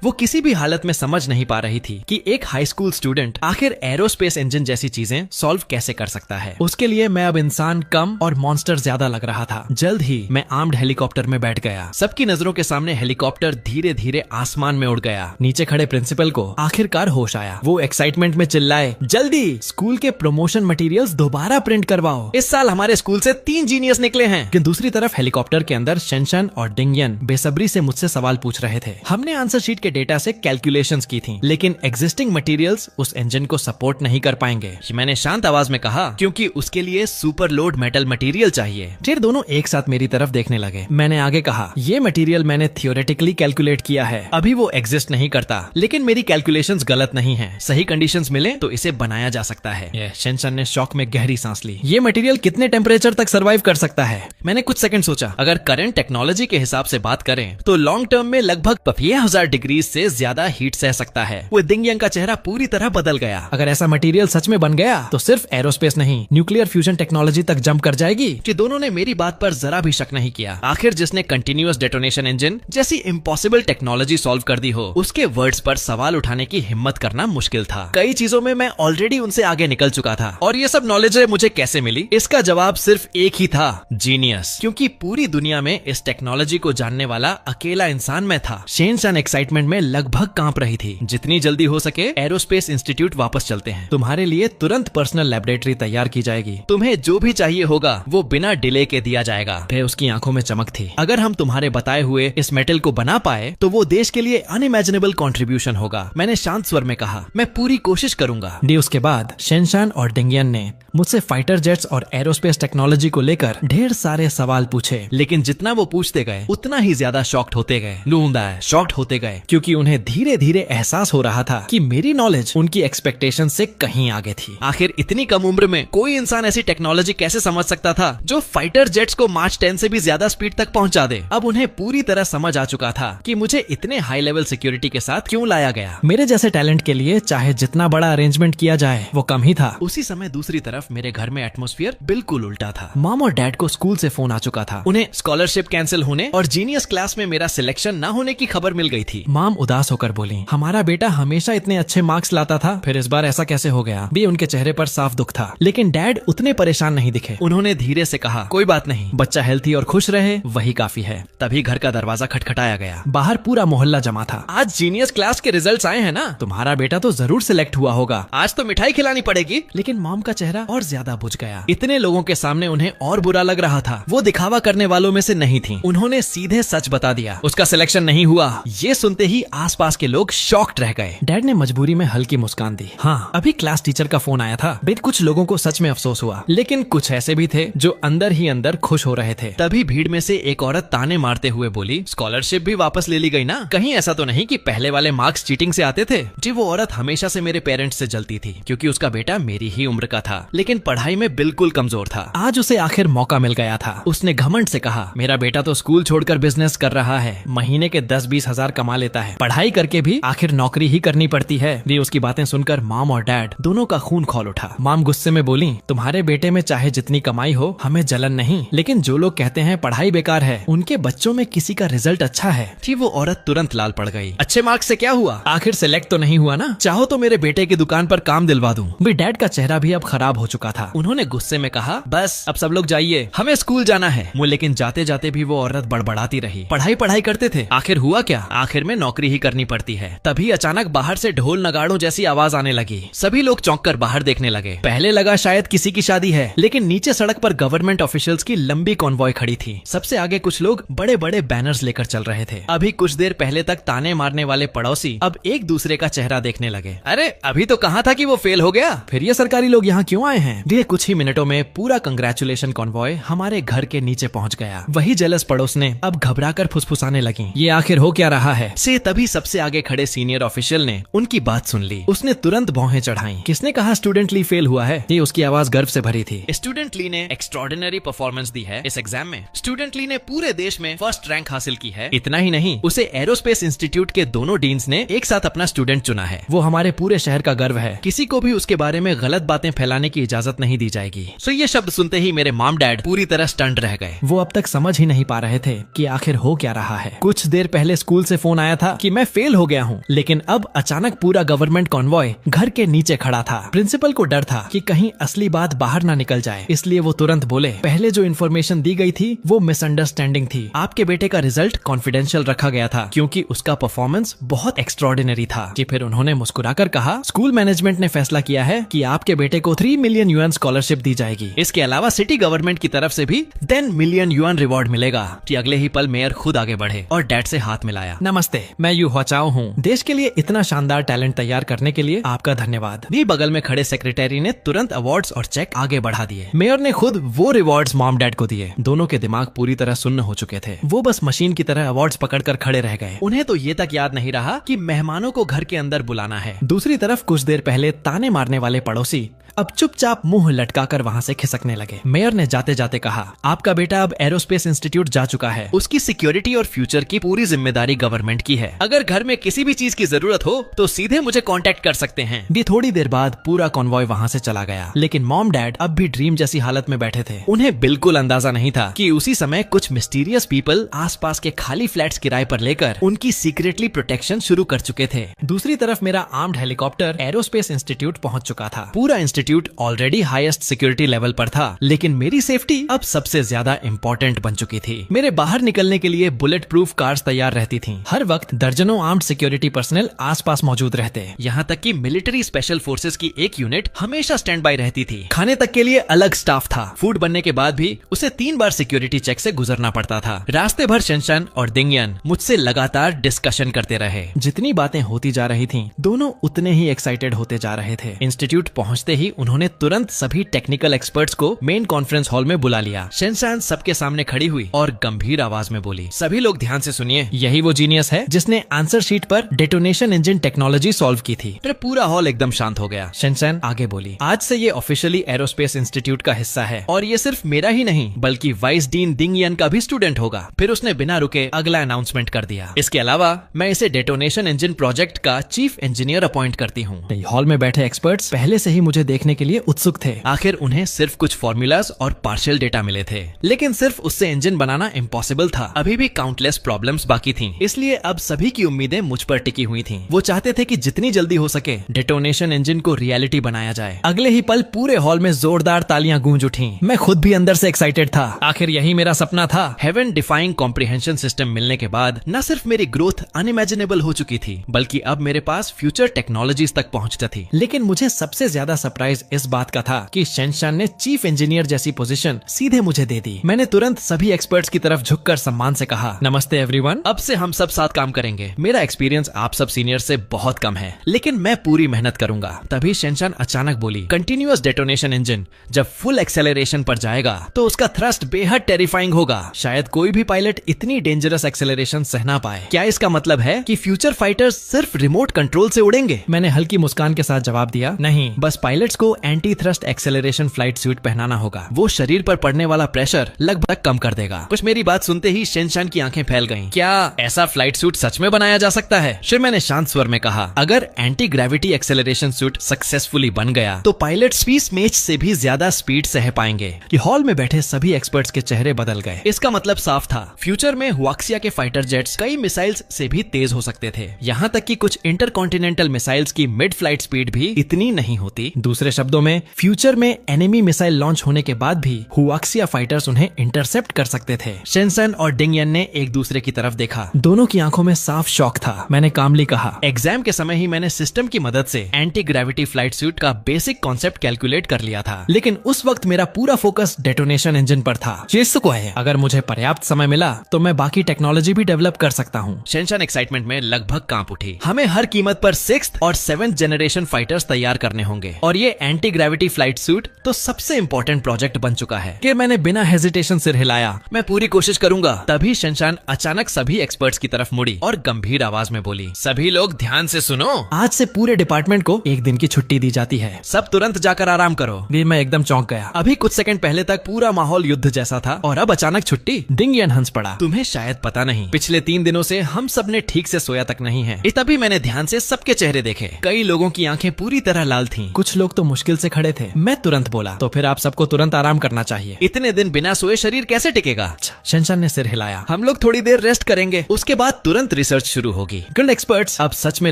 वो किसी भी हालत में समझ नहीं पा रही थी कि एक हाई स्कूल स्टूडेंट आखिर एरोस्पेस इंजन जैसी चीजें सॉल्व कैसे कर सकता है। उसके लिए मैं अब इंसान कम और मॉन्स्टर ज्यादा लग रहा था। जल्द ही मैं आर्म्ड हेलीकॉप्टर में बैठ गया। सबकी नजरों के सामने हेलीकॉप्टर धीरे धीरे आसमान में उड़ गया। नीचे खड़े प्रिंसिपल को आखिरकार होश आया। वो एक्साइटमेंट में चिल्लाए, जल्दी स्कूल के प्रमोशन मटेरियल्स दोबारा प्रिंट करवाओ। इस साल हमारे स्कूल से 3 जीनियस निकले हैं। लेकिन दूसरी तरफ हेलीकॉप्टर के अंदर शनशान और डिंगयन बेसब्री से मुझसे सवाल पूछ रहे थे। हमने आंसर शीट के डेटा से कैलकुलेशंस की थी, लेकिन एग्जिस्टिंग मटेरियल्स उस इंजन को सपोर्ट नहीं कर पाएंगे। मैंने शांत आवाज में कहा, क्योंकि उसके लिए सुपर लोड मेटल मटेरियल चाहिए। फिर दोनों एक साथ मेरी तरफ देखने लगे। मैंने आगे कहा, ये मटेरियल मैंने थियोरेटिकली कैलकुलेट किया है। अभी वो एग्जिस्ट नहीं करता, लेकिन मेरी कैलकुलेशंस गलत नहीं है। सही कंडीशंस मिले तो इसे बनाया जा सकता है। शनशान ने शॉक में गहरी सांस ली। ये मटेरियल कितने टेम्परेचर तक सर्वाइव कर सकता है? मैंने कुछ सेकंड सोचा। अगर करंट टेक्नोलॉजी के हिसाब से बात करें तो लॉन्ग टर्म में लगभग 5000 डिग्री से ज्यादा हीट सह सकता है। वो डिंगयन का चेहरा पूरी तरह बदल गया। अगर ऐसा मटेरियल सच में बन गया तो सिर्फ एरोस्पेस नहीं, न्यूक्लियर फ्यूजन टेक्नोलॉजी तक जंप कर जाएगी। कि दोनों ने मेरी बात पर जरा भी शक नहीं किया। आखिर जिसने कंटिन्यूअस डेटोनेशन इंजन जैसी इम्पॉसिबल टेक्नोलॉजी सॉल्व कर दी हो, उसके वर्ड्स पर सवाल उठाने की हिम्मत करना मुश्किल था। कई चीजों में मैं ऑलरेडी उनसे आगे निकल चुका था, और ये सब नॉलेज मुझे कैसे मिली? इसका जवाब सिर्फ एक ही था, जीनियस। क्योंकि पूरी दुनिया में इस टेक्नोलॉजी को जानने वाला अकेला इंसान मैं था। शनशान एक्साइटमेंट में लगभग कांप रही थी। जितनी जल्दी हो सके एरोस्पेस इंस्टीट्यूट वापस चलते हैं। तुम्हारे लिए तुरंत पर्सनल लैबोरेटरी तैयार की जाएगी। तुम्हें जो भी चाहिए होगा वो बिना डिले के दिया जाएगा। फिर उसकी आंखों में चमक थी। अगर हम तुम्हारे बताए हुए इस मेटल को बना पाए तो वो देश के लिए अनइमेजिनेबल कंट्रीब्यूशन होगा। मैंने शांत स्वर में कहा, मैं पूरी कोशिश करूंगा। उसके बाद शनशान और डिंगयन ने मुझसे फाइटर जेट्स और एरोस्पेस टेक्नोलॉजी को लेकर ढेर सारे सवाल पूछे, लेकिन जितना वो पूछते गए उतना ही ज्यादा शॉक्ड होते गए। शॉक्ड होते गए, क्योंकि उन्हें धीरे धीरे एहसास हो रहा था कि मेरी नॉलेज उनकी एक्सपेक्टेशन से कहीं आगे थी। आखिर इतनी कम उम्र में कोई इंसान ऐसी टेक्नोलॉजी कैसे समझ सकता था जो फाइटर जेट्स को मार्च 10 से भी ज्यादा स्पीड तक पहुंचा दे। अब उन्हें पूरी तरह समझ आ चुका था कि मुझे इतने हाई लेवल सिक्योरिटी के साथ क्यों लाया गया। मेरे जैसे टैलेंट के लिए चाहे जितना बड़ा अरेंजमेंट किया जाए वो कम ही था। उसी समय दूसरी तरफ मेरे घर में एटमॉस्फेयर बिल्कुल उल्टा था। मॉम और डैड को स्कूल से फोन आ चुका था। उन्हें स्कॉलरशिप कैंसिल होने और जीनियस क्लास में मेरा सिलेक्शन न होने की खबर मिल गई थी। मॉम उदास होकर बोली, हमारा बेटा हमेशा इतने अच्छे मार्क्स लाता था, फिर इस बार ऐसा कैसे हो गया? भी उनके चेहरे पर साफ दुख था, लेकिन डैड उतने परेशान नहीं दिखे। उन्होंने धीरे से कहा, कोई बात नहीं, बच्चा हेल्थी और खुश रहे वही काफी है। तभी घर का दरवाजा खटखटाया गया। बाहर पूरा मोहल्ला जमा था। आज जीनियस क्लास के रिजल्ट्स आए हैं ना? तुम्हारा बेटा तो जरूर सिलेक्ट हुआ होगा। आज तो मिठाई खिलानी पड़ेगी। लेकिन मॉम का चेहरा और ज्यादा बुझ गया। इतने लोगों के सामने उन्हें और बुरा लग रहा था। वो दिखावा करने वालों में से नहीं थी। उन्होंने सीधे सच बता दिया, उसका सिलेक्शन नहीं हुआ। ये सुनते ही आसपास के लोग शॉक्ड रह गए। डैड ने मजबूरी में हल्की मुस्कान दी। हाँ, अभी क्लास टीचर का फोन आया था। बेट कुछ लोगों को सच में अफसोस हुआ, लेकिन कुछ ऐसे भी थे जो अंदर ही अंदर खुश हो रहे थे। तभी भीड़ में से एक औरत ताने मारते हुए बोली, स्कॉलरशिप भी वापस ले ली गई ना? कहीं ऐसा तो नहीं कि पहले वाले मार्क्स चीटिंग से आते थे? जी, वो औरत हमेशा से मेरे पेरेंट्स से जलती थी, क्योंकि उसका बेटा मेरी ही उम्र का था, लेकिन पढ़ाई में बिल्कुल कमजोर था। आज उसे आखिर मौका मिल गया था। उसने घमंड से कहा, मेरा बेटा तो स्कूल छोड़कर बिजनेस कर रहा है, महीने के 10-20 हजार कमा लेता है, पढ़ाई करके भी आखिर नौकरी ही करनी पड़ती है। ये उसकी बातें सुनकर मॉम और डैड दोनों का खून खौल उठा। मॉम गुस्से में बोली, तुम्हारे बेटे में चाहे जितनी कमाई हो हमें जलन नहीं, लेकिन जो लोग कहते हैं पढ़ाई बेकार है, उनके बच्चों में किसी का रिजल्ट अच्छा है। जी, वो औरत तुरंत लाल पड़ गई। अच्छे मार्क्स से क्या हुआ? आखिर सिलेक्ट तो नहीं हुआ ना? चाहो तो मेरे बेटे की दुकान पर काम दिलवा दूं। भी डैड का चेहरा भी अब खराब हो चुका था। उन्होंने गुस्से में कहा, बस अब सब लोग जाइए, हमें स्कूल जाना है। लेकिन जाते जाते भी वो औरत बड़बड़ाती रही। पढ़ाई करते थे, आखिर हुआ क्या? आखिर में नौकरी ही करनी पड़ती है। तभी अचानक बाहर से ढोल नगाड़ों जैसी आवाज आने लगी। सभी लोग चौंक कर बाहर देखने लगे। पहले लगा शायद किसी की शादी है, लेकिन नीचे सड़क पर गवर्नमेंट ऑफिशियल्स की लंबी कॉन्वॉय खड़ी थी। सबसे आगे कुछ लोग बड़े बड़े बैनर्स लेकर चल रहे थे। अभी कुछ देर पहले तक ताने मारने वाले पड़ोसी अब एक दूसरे का चेहरा देखने लगे। अरे अभी तो कहा था कि वो फेल हो गया, फिर ये सरकारी लोग यहाँ क्यों आए हैं? ये कुछ ही मिनटों में पूरा कंग्रेचुलेशन कॉन्वॉय हमारे घर के नीचे पहुँच गया। वही जेलस पड़ोस ने अब घबराकर फुसफुसाने लगी, ये आखिर हो क्या रहा है? से तभी सबसे आगे खड़े सीनियर ऑफिशियल ने उनकी बात सुन ली। उसने तुरंत भौहें चढ़ाई। किसने कहा स्टूडेंट ली फेल हुआ है? ये उसकी आवाज गर्व से भरी थी। स्टूडेंट ली ने एक्स्ट्रॉर्डिनरी परफॉर्मेंस दी है इस एग्जाम में। स्टूडेंट ली ने पूरे देश में फर्स्ट रैंक हासिल की है। इतना ही नहीं, उसे एरोस्पेस इंस्टीट्यूट के दोनों डीन्स ने एक साथ अपना स्टूडेंट चुना है। वो हमारे पूरे शहर का गर्व है। किसी को भी उसके बारे में गलत बातें फैलाने की इजाजत नहीं दी जाएगी। सो ये शब्द सुनते ही मेरे मॉम डैड पूरी तरह स्टंट रह गए। वो अब तक समझ ही नहीं पा रहे थे कि आखिर हो क्या रहा है। कुछ देर पहले स्कूल से फोन आया था कि मैं फेल हो गया हूँ, लेकिन अब अचानक पूरा गवर्नमेंट कॉन्वॉय घर के नीचे खड़ा था। प्रिंसिपल को डर था कि कहीं असली बात बाहर ना निकल जाए, इसलिए वो तुरंत बोले, पहले जो इन्फॉर्मेशन दी गई थी वो मिसअंडरस्टैंडिंग थी। आपके बेटे का रिजल्ट कॉन्फिडेंशियल रखा गया था क्योंकि उसका परफॉर्मेंस बहुत एक्स्ट्रॉर्डिनरी था। कि फिर उन्होंने मुस्कुराकर कहा, स्कूल मैनेजमेंट ने फैसला किया है कि आपके बेटे को 3 मिलियन युआन स्कॉलरशिप दी जाएगी। इसके अलावा सिटी गवर्नमेंट की तरफ से भी 10 मिलियन युआन रिवॉर्ड मिलेगा। कि अगले ही पल मेयर खुद आगे बढ़े और डैड से हाथ मिलाया। नमस्ते, मैं यू हुआचाओ हूँ। देश के लिए इतना शानदार टैलेंट तैयार करने के लिए आपका धन्यवाद। भी बगल में खड़े सेक्रेटरी ने तुरंत अवार्ड्स और चेक आगे बढ़ा दिए। मेयर ने खुद वो रिवॉर्ड्स मॉम डैड को दिए। दोनों के दिमाग पूरी तरह सुन्न हो चुके थे। वो बस मशीन की तरह अवार्ड्स पकड़कर खड़े रह गए। उन्हें तो ये तक याद नहीं रहा कि मेहमानों को घर के अंदर बुलाना है। दूसरी तरफ कुछ देर पहले ताने मारने वाले पड़ोसी अब चुपचाप मुंह लटकाकर वहाँ से खिसकने लगे। मेयर ने जाते जाते कहा, आपका बेटा अब एरोस्पेस इंस्टीट्यूट जा चुका है। उसकी सिक्योरिटी और फ्यूचर की पूरी जिम्मेदारी गवर्नमेंट की है। अगर घर में किसी भी चीज की जरूरत हो तो सीधे मुझे कांटेक्ट कर सकते हैं। भी थोड़ी देर बाद पूरा कॉन्वॉय वहाँ से चला गया, लेकिन मॉम डैड अब भी ड्रीम जैसी हालत में बैठे थे। उन्हें बिल्कुल अंदाजा नहीं था कि उसी समय कुछ मिस्टीरियस पीपल आसपास के खाली फ्लैट्स किराए पर लेकर उनकी सीक्रेटली प्रोटेक्शन शुरू कर चुके थे। दूसरी तरफ मेरा आर्म्ड हेलीकॉप्टर एरोस्पेस इंस्टीट्यूट पहुंच चुका था। पूरा institute already highest security level पर था, लेकिन मेरी सेफ्टी अब सबसे ज्यादा इम्पोर्टेंट बन चुकी थी। मेरे बाहर निकलने के लिए बुलेट प्रूफ कार्स तैयार रहती थीं। हर वक्त दर्जनों आर्म्ड सिक्योरिटी पर्सनल आसपास मौजूद रहते। यहाँ तक कि मिलिट्री स्पेशल फोर्सेस की एक यूनिट हमेशा स्टैंड बाय रहती थी। खाने तक के लिए अलग स्टाफ था। फूड बनने के बाद भी उसे 3 बार सिक्योरिटी चेक से गुजरना पड़ता था। रास्ते भर शनशान और दिंगयन मुझसे लगातार डिस्कशन करते रहे। जितनी बातें होती जा रही थीं, दोनों उतने ही एक्साइटेड होते जा रहे थे। इंस्टीट्यूट पहुंचते ही उन्होंने तुरंत सभी टेक्निकल एक्सपर्ट्स को मेन कॉन्फ्रेंस हॉल में बुला लिया। शनशान सबके सामने खड़ी हुई और गंभीर आवाज में बोली, सभी लोग ध्यान से सुनिए, यही वो जीनियस है जिसने आंसर शीट पर डेटोनेशन इंजन टेक्नोलॉजी सॉल्व की थी। फिर पूरा हॉल एकदम शांत हो गया। शनशान आगे बोली, आज से ये ऑफिशियली एरोस्पेस इंस्टीट्यूट का हिस्सा है और ये सिर्फ मेरा ही नहीं बल्कि वाइस डीन दिंगयन का भी स्टूडेंट होगा। फिर उसने बिना रुके अगला अनाउंसमेंट कर दिया, इसके अलावा मैं इसे डेटोनेशन इंजन प्रोजेक्ट का चीफ इंजीनियर अपॉइंट करती हूँ। हॉल में बैठे एक्सपर्ट्स पहले से ही मुझे देखने के लिए उत्सुक थे। आखिर उन्हें सिर्फ कुछ फॉर्मूलाज और पार्शियल डेटा मिले थे, लेकिन सिर्फ उससे इंजन बनाना इम्पॉसिबल था। अभी भी काउंटलेस प्रॉब्लम्स बाकी थीं, इसलिए अब सभी की उम्मीदें मुझ पर टिकी हुई थीं। वो चाहते थे कि जितनी जल्दी हो सके डेटोनेशन इंजन को रियलिटी बनाया जाए। अगले ही पल पूरे हॉल में जोरदार तालियां गूंज उठी। मैं खुद भी अंदर से एक्साइटेड था। आखिर यही मेरा सपना था। हेवन डिफाइंग कॉम्प्रिहेंशन सिस्टम मिलने के बाद न सिर्फ मेरी ग्रोथ अनइमेजिनेबल हो चुकी थी, बल्कि अब मेरे पास फ्यूचर टेक्नोलॉजीज तक पहुंचती थी। लेकिन मुझे सबसे ज्यादा सरप्राइज इस बात का था कि शनशान ने चीफ इंजीनियर जैसी पोजीशन सीधे मुझे दे दी। मैंने तुरंत सभी एक्सपर्ट्स की तरफ झुककर सम्मान से कहा, नमस्ते एवरीवन, अब से हम सब साथ काम करेंगे। मेरा एक्सपीरियंस आप सब सीनियर से बहुत कम है, लेकिन मैं पूरी मेहनत करूंगा। तभी शनशान अचानक बोली, कंटिन्यूअस डेटोनेशन इंजन जब फुल एक्सेलरेशन पर जाएगा तो उसका थ्रस्ट बेहद टेरिफाइंग होगा। शायद कोई भी पायलट इतनी डेंजरस एक्सेलरेशन सह ना पाए। क्या इसका मतलब है कि फ्यूचर फाइटर्स सिर्फ रिमोट कंट्रोल से उड़ेंगे? मैंने हल्की मुस्कान के साथ जवाब दिया, नहीं, बस पायलट्स को anti thrust acceleration flight suit पहनाना होगा। वो शरीर पर पड़ने वाला प्रेशर लगभग कम कर देगा। कुछ मेरी बात सुनते ही शेनशान की आंखें फैल गईं। क्या ऐसा फ्लाइट सूट सच में बनाया जा सकता है? शिव ने शांत स्वर में कहा, अगर anti gravity acceleration suit successfully बन गया तो पायलट स्पेस मेच से भी ज्यादा स्पीड सह पाएंगे। कि हॉल में बैठे सभी एक्सपर्ट्स के चेहरे बदल गए। इसका मतलब साफ था, फ्यूचर में हुआक्सिया के फाइटर जेट्स कई मिसाइल्स से भी तेज हो सकते थे। यहाँ तक कि कुछ इंटरकॉन्टिनेंटल मिसाइल्स की मिड फ्लाइट स्पीड भी इतनी नहीं होती। दूसरे शब्दों में, फ्यूचर में एनिमी मिसाइल लॉन्च होने के बाद भी हुआक्सिया फाइटर्स उन्हें इंटरसेप्ट कर सकते थे। शेनसन और डिंगयन ने एक दूसरे की तरफ देखा। दोनों की आंखों में साफ शौक था। मैंने कामली कहा, एग्जाम के समय ही मैंने सिस्टम की मदद से एंटी ग्रेविटी फ्लाइट सूट का बेसिक कॉन्सेप्ट कैलकुलेट कर लिया था, लेकिन उस वक्त मेरा पूरा फोकस डेटोनेशन इंजन पर था। को है, अगर मुझे पर्याप्त समय मिला तो मैं बाकी टेक्नोलॉजी भी डेवलप कर सकता हूँ। शेनशान एक्साइटमेंट में लगभग कांप उठी। हमें हर कीमत पर 6th और 7th जनरेशन फाइटर्स तैयार करने होंगे और ये एंटी ग्रेविटी फ्लाइट सूट तो सबसे इम्पोर्टेंट प्रोजेक्ट बन चुका है। कि मैंने बिना हेजिटेशन सिर हिलाया। मैं पूरी कोशिश करूंगा। तभी शेनशान अचानक सभी एक्सपर्ट्स की तरफ मुड़ी और गंभीर आवाज में बोली, सभी लोग ध्यान से सुनो, आज से पूरे डिपार्टमेंट को एक दिन की छुट्टी दी जाती है। सब तुरंत जाकर आराम करो। मैं एकदम चौंक गया। अभी कुछ सेकंड पहले तक पूरा माहौल युद्ध जैसा था और अब अचानक छुट्टी। डिंगयन हंस पड़ा। तुम्हें शायद पता नहीं, पिछले 3 दिनों से हम सब ने ठीक से सोया तक नहीं है। तभी मैंने ध्यान से सबके चेहरे देखे। कई लोगों की आंखें पूरी तरह लाल थीं। कुछ लोग तो मुश्किल से खड़े थे। मैं तुरंत बोला, तो फिर आप सबको तुरंत आराम करना चाहिए। इतने दिन बिना सोए शरीर कैसे टिकेगा? शेनशान ने सिर हिलाया। हम लोग थोड़ी देर रेस्ट करेंगे, उसके बाद तुरंत रिसर्च शुरू होगी। गिल्ड एक्सपर्ट्स अब सच में